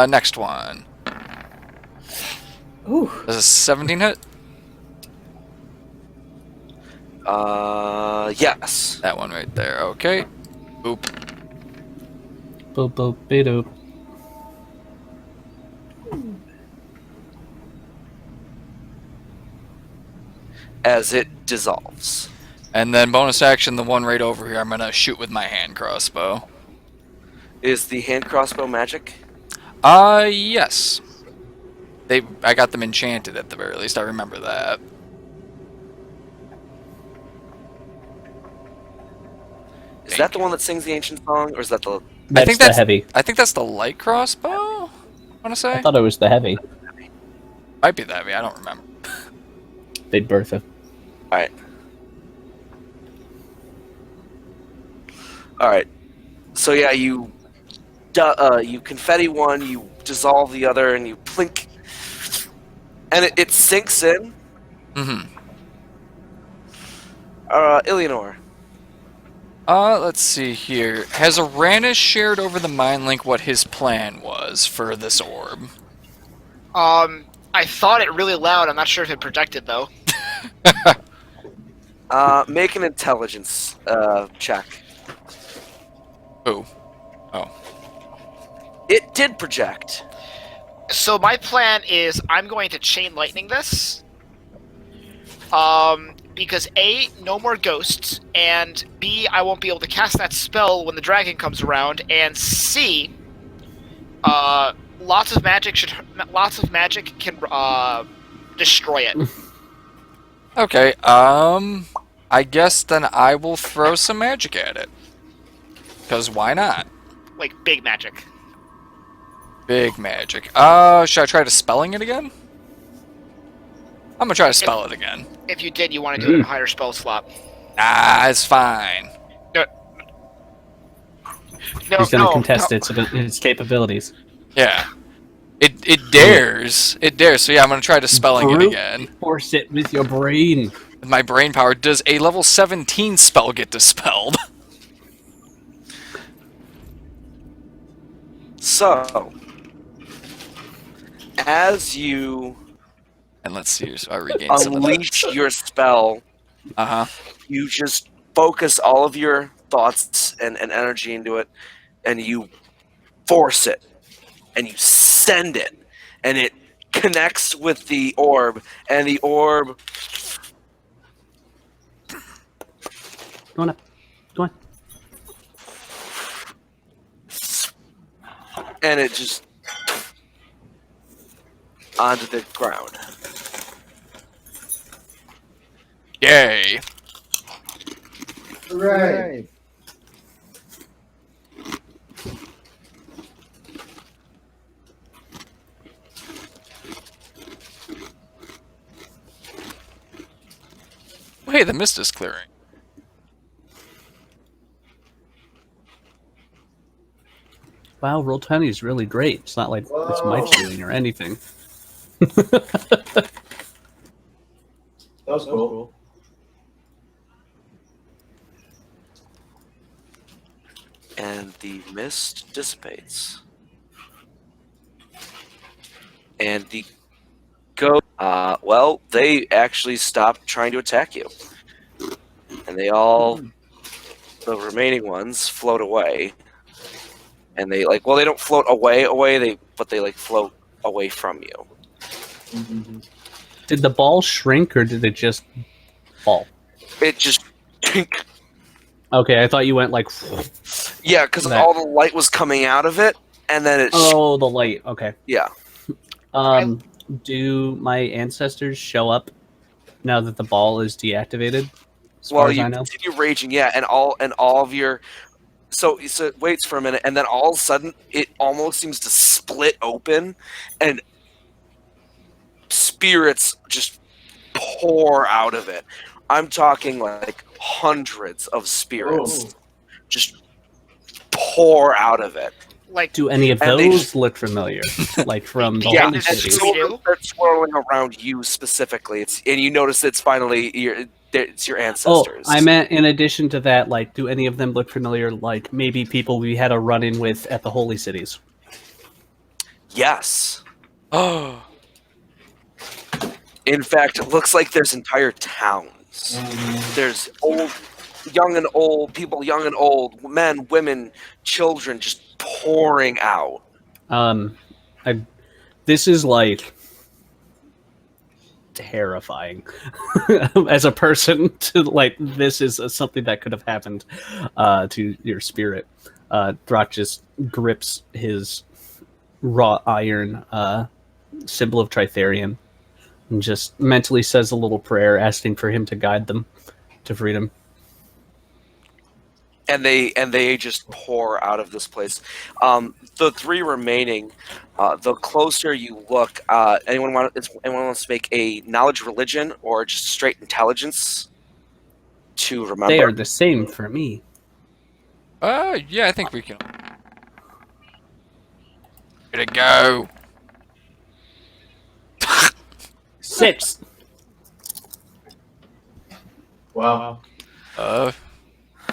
Next one. Ooh. Does a 17 hit? Yes. That one right there. Okay. Boop. Boop, boop, be-doop. As it dissolves. And then bonus action, the one right over here, I'm gonna shoot with my hand crossbow. Is the hand crossbow magic? Yes. I got them enchanted at the very least, I remember that. Is that the one that sings the ancient song, or is that the? That's I think the heavy. I think that's the light crossbow, I wanna say? I thought it was the heavy. Might be the heavy, I don't remember. Big Bertha. All right. So yeah, you confetti one, you dissolve the other, and you plink, and it sinks in. Mm-hmm. Illianor. Let's see here. Has Arranis shared over the mind link what his plan was for this orb? I thought it really loud. I'm not sure if it projected though. Make an intelligence check. Oh. Oh. It did project. So my plan is I'm going to chain lightning this. Because A, no more ghosts, and B, I won't be able to cast that spell when the dragon comes around, and C, lots of magic can destroy it. Okay, I guess then I will throw some magic at it. Because why not? Like big magic. Big magic. Should I try dispelling it again? I'm gonna try to spell it again. If you did, you want to do it in a higher spell slot. Nah, it's fine. No, He's going to contest its capabilities. Yeah. It dares. It dares. So yeah, I'm gonna try dispelling it Brute again. Force it with your brain. With my brain power, does a level 17 spell get dispelled? So, as you And let's see, so I regain some of unleash that. your spell, Uh-huh. you just focus all of your thoughts and energy into it, and you force it, and you send it, and it connects with the orb, and the orb Go on up. Go on. and it just onto the ground. Yay. Right. Hey, the mist is clearing. Wow, Roll20 is really great. It's not like it's my cheating or anything. That was cool. And the mist dissipates. And the ghost Well, they actually stopped trying to attack you. And they all, the remaining ones, float away. And they they don't float away, but they float away from you. Did the ball shrink or did it just fall? It just, Okay, I thought you went like. yeah, because That- all the light was coming out of it, and then it, Oh, the light. Okay. yeah. Do my ancestors show up now that the ball is deactivated? As far Well, as you I know. continue raging, yeah, and all of your, so it waits for a minute, and then all of a sudden, it almost seems to split open, and spirits just pour out of it. I'm talking like hundreds of spirits just pour out of it. Like, Do any of And they those just- look familiar? Like from the Yeah, holy and cities? so- we do? Start swirling around you specifically. And you notice it's finally it's your Oh, ancestors. I meant in addition to that, like, do any of them look familiar? Like maybe people we had a run-in with at the holy cities. Yes. Oh, In fact, it looks like there's entire towns. There's young and old, people young and old, men, women, children just pouring out. This is like terrifying as a person to like. This is something that could have happened to your spirit. Throck just grips his wrought iron symbol of Tritherion and just mentally says a little prayer, asking for him to guide them to freedom. And they just pour out of this place. The three remaining, the closer you look, anyone wants to make a knowledge religion or just straight intelligence to remember? They are the same for me. yeah, I think we can. Way to go. 6. Wow.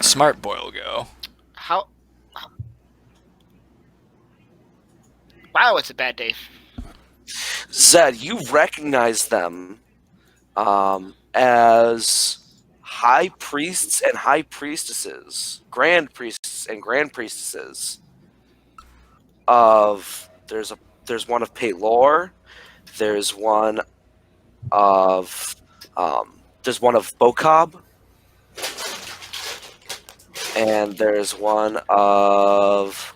Smart boy will go. how? Wow, it's a bad day. Zed, you recognize them as high priests and high priestesses, grand priests and grand priestesses of there's one of Paylor, there's one of Bokob, and there's one of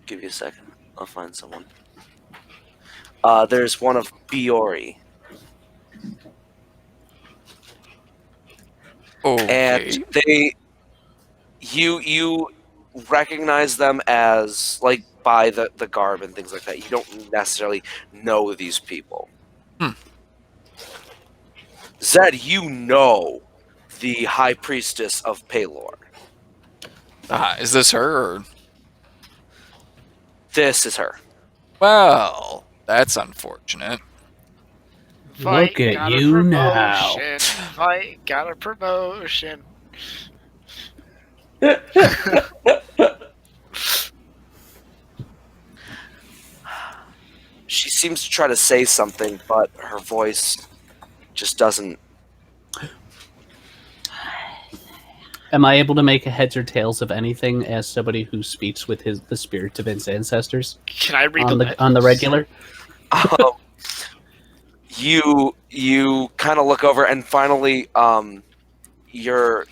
give you a second. I'll find someone. There's one of Biori. Okay. And you recognize them as by the garb and things like that. You don't necessarily know these people. Zed, you know the High Priestess of Paylor. Is this her? Or... This is her. Well, that's unfortunate. Look at got a you now. promotion. Fight, got a promotion. She seems to try to say something, but her voice just doesn't. Am I able to make a heads or tails of anything as somebody who speaks with the spirit of his ancestors Can I read on the regular? You kind of look over, and finally, you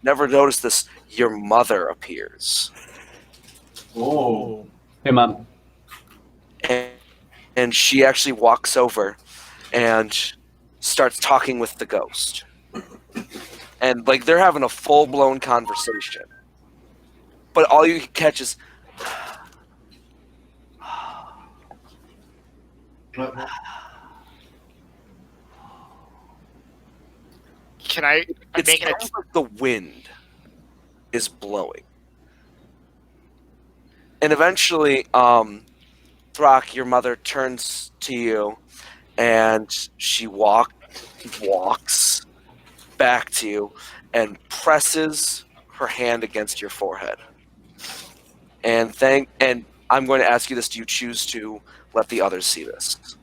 never noticed this. Your mother appears, Oh. Hey, Mom. and she actually walks over and starts talking with the ghost, and they're having a full blown conversation, but all you can catch is. Can I? I'm It making sounds like the wind is blowing. And eventually, Throck, your mother, turns to you, and she walks back to you and presses her hand against your forehead. And I'm going to ask you this: do you choose to let the others see this?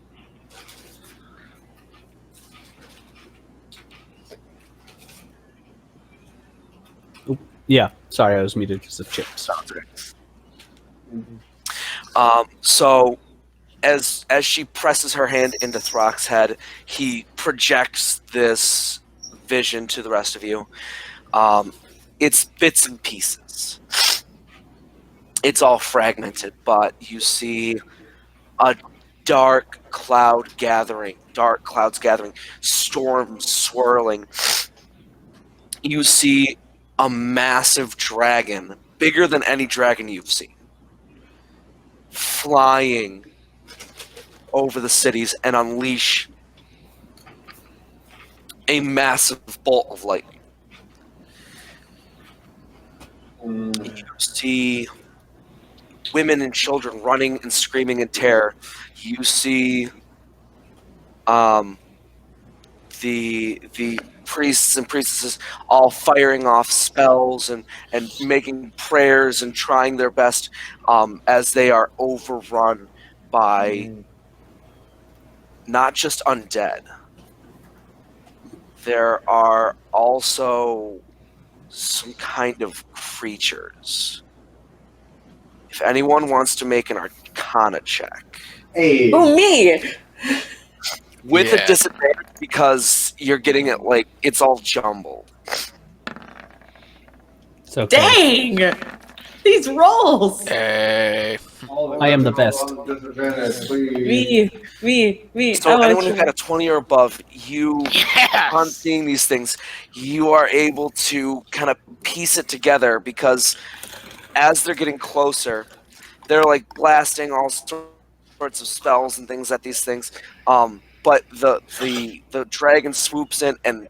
Yeah, sorry, I was muted because of chips. Sounds good. So as she presses her hand into Throck's head, he projects this vision to the rest of you. It's bits and pieces. It's all fragmented, but you see a dark clouds gathering, storms swirling. You see a massive dragon, bigger than any dragon you've seen, flying over the cities and unleash a massive bolt of lightning. You see women and children running and screaming in terror. You see the priests and priestesses all firing off spells and making prayers and trying their best as they are overrun by not just undead. There are also some kind of creatures. If anyone wants to make an Arcana check. Hey. Oh, me! With Yeah. a disadvantage because you're getting it like it's all jumbled. It's okay. Dang! These rolls! Hey. I am the best. Me. So anyone who got a 20 or above, you on Yes. seeing these things, you are able to kind of piece it together because as they're getting closer, they're like blasting all sorts of spells and things at these things. But the dragon swoops in and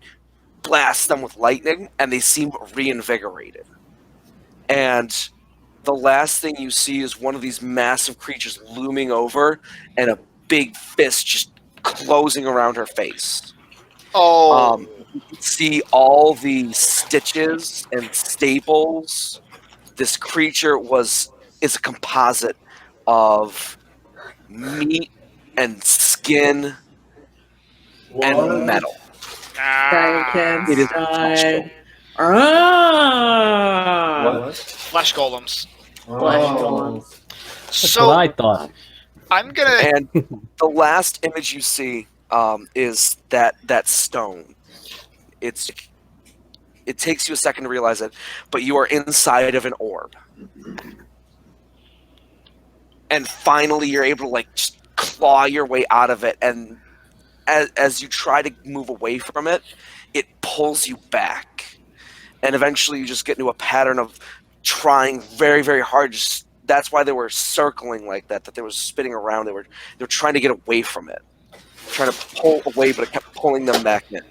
blasts them with lightning, and they seem reinvigorated. And the last thing you see is one of these massive creatures looming over, and a big fist just closing around her face. Oh. You can see all the stitches and staples. This creature is a composite of meat and skin and metal. Dragon It is died. Ah! Flesh golems. Flesh golems. That's So what I thought. I'm gonna. And the last image you see is that stone. It takes you a second to realize it, but you are inside of an orb. And finally you're able to like just claw your way out of it, and as you try to move away from it, it pulls you back. And eventually you just get into a pattern of trying very, very hard. That's why they were circling like that they were spinning around. They were trying to get away from it. Trying to pull away, but it kept pulling them back in.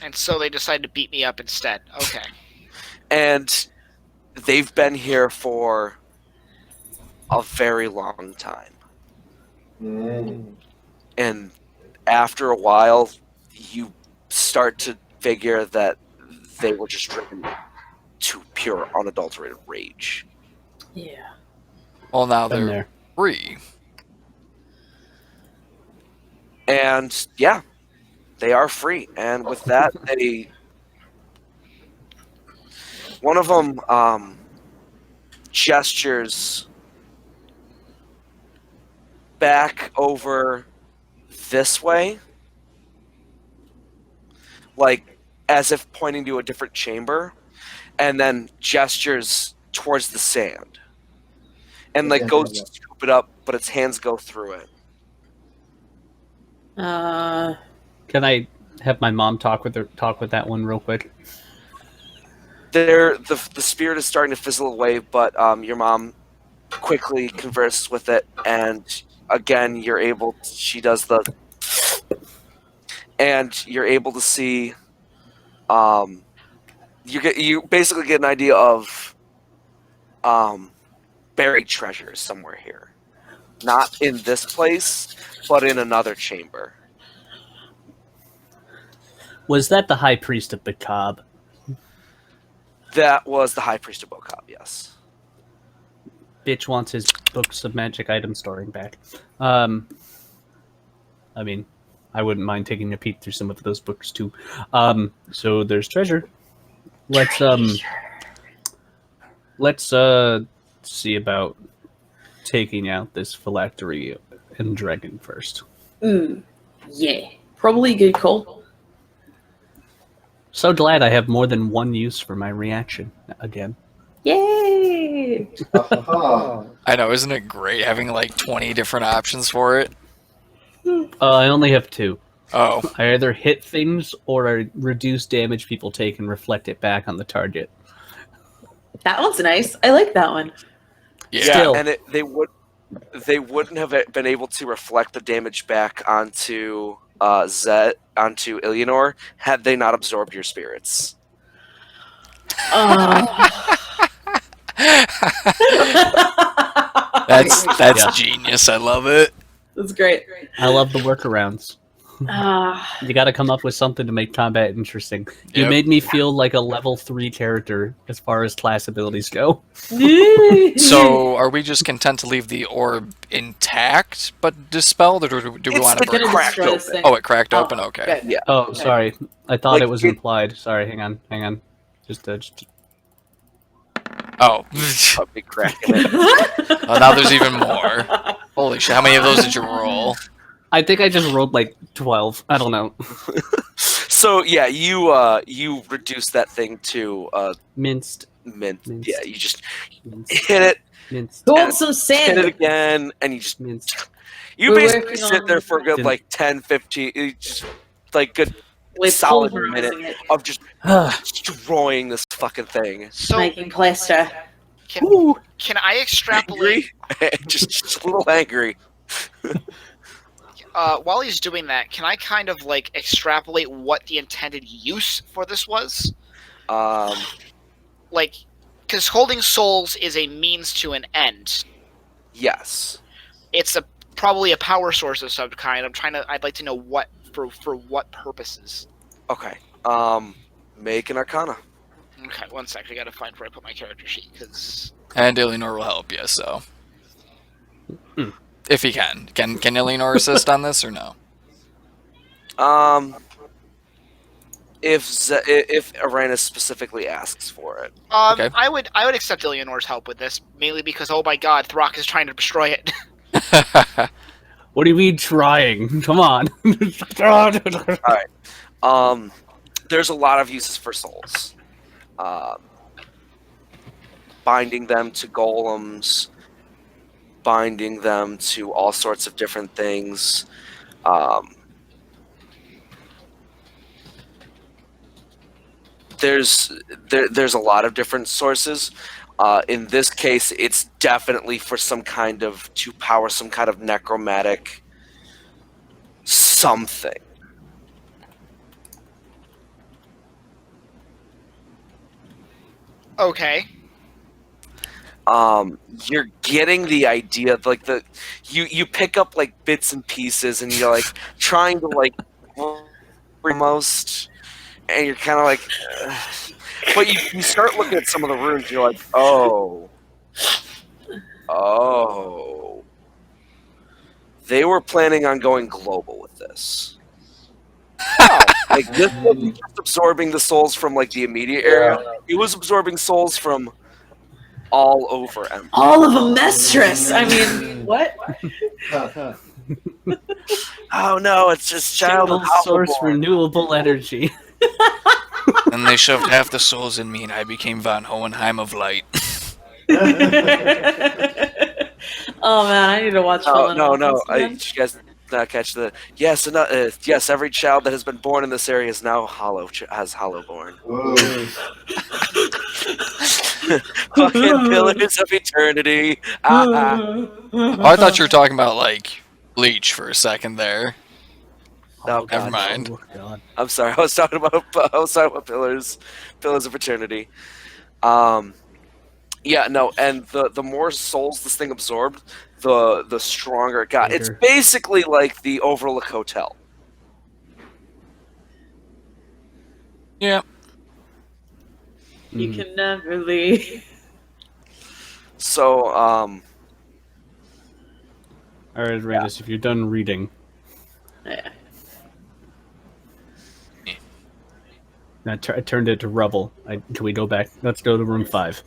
And so they decided to beat me up instead. Okay. And they've been here for a very long time. And after a while, you start to figure that they were just driven to pure, unadulterated rage. Yeah. Well, now Been they're there. free. And yeah, they are free. And with that, one of them gestures back over this way, like as if pointing to a different chamber, and then gestures towards the sand, and like goes to scoop it up, but its hands go through it. Can I have my mom talk with that one real quick? The spirit is starting to fizzle away, but your mom quickly converses with it, and again she does and you're able to see you basically get an idea of buried treasures somewhere here, not in this place but in another chamber. Was that the High Priest of Bacab? That was the High Priest of Bocab, yes. Bitch wants his books of magic item storing back. I mean, I wouldn't mind taking a peek through some of those books too. So there's treasure. Let's see about taking out this phylactery and dragon first. Yeah, probably a good call. So glad I have more than one use for my reaction again. Yay! I know, isn't it great having like 20 different options for it? I only have 2. Oh, I either hit things or I reduce damage people take and reflect it back on the target. That one's nice. I like that one. yeah. Still. And they wouldn't have been able to reflect the damage back onto Zed, onto Illianor, had they not absorbed your spirits. That's Yeah. genius. I love it. That's great. I love the workarounds. Ah, You got to come up with something to make combat interesting. You Yep. made me feel like a level 3 character as far as class abilities go. So, are we just content to leave the orb intact but dispelled, or do we It's want to like break? gonna cracked destroy this open. thing. Oh, it cracked Oh, open. Okay. good. Yeah. Oh, sorry. I thought Like, it was it- implied. Sorry, hang on. Just Oh. A big crack in it. Oh, now there's even more. Holy shit! How many of those did you roll? I think I just rolled like 12. I don't know. So yeah, you reduce that thing to Minced. mint. Minced. Yeah, you just Minced. hit it, Minced. Go on And some hit it sand. again, and you just Minced. you We're basically working sit on- there for a good Didn't- like 10, 15, just like good With solid pulverizing minute it, of just destroying this fucking thing. So making plaster. can I extrapolate? Angry, just a little angry. While he's doing that, can I kind of like extrapolate what the intended use for this was? Like, because holding souls is a means to an end. Yes. It's probably a power source of some kind. I'd like to know what for what purposes. Okay. Make an Arcana. Okay, one sec. I gotta find where I put my character sheet because And Illianor will help you. So, if he can Illianor assist on this or no? If Arranis specifically asks for it. Okay. I would accept Illianor's help with this mainly because oh my god, Throck is trying to destroy it. What do you mean trying? Come on. There's a lot of uses for souls. Binding them to golems, binding them to all sorts of different things. There's a lot of different sources. In this case, it's definitely for some kind of to power some kind of necromantic something. Okay. You're getting the idea of, like, you pick up like bits and pieces and you're like trying to like almost, and you're kind of like but you start looking at some of the runes and you're like, oh they were planning on going global with this. Like, this wasn't just absorbing the souls from like the immediate area, it was absorbing souls from all over Empire. All of them mistress. I mean, what? Oh no, it's just child Single of source Halloween. renewable energy. And they shoved half the souls in me, and I became Von Hohenheim of Light. Oh man, I need to watch. No, Fallen no, Orphans again. did you guys not catch the yes? Yes, every child that has been born in this area is now has Hollowborn. Fucking pillars of eternity. Oh, I thought you were talking about like Bleach for a second there. No, Never mind. Oh, God. I'm sorry. I was talking about pillars of eternity. Yeah, no, and the more souls this thing absorbed, the stronger it got. It's Later. basically like the Overlook Hotel. Yeah. You Mhm. can never leave. So, All right, Arranis, if you're done reading, Yeah. I turned it to rubble. Can we go back? Let's go to room 5.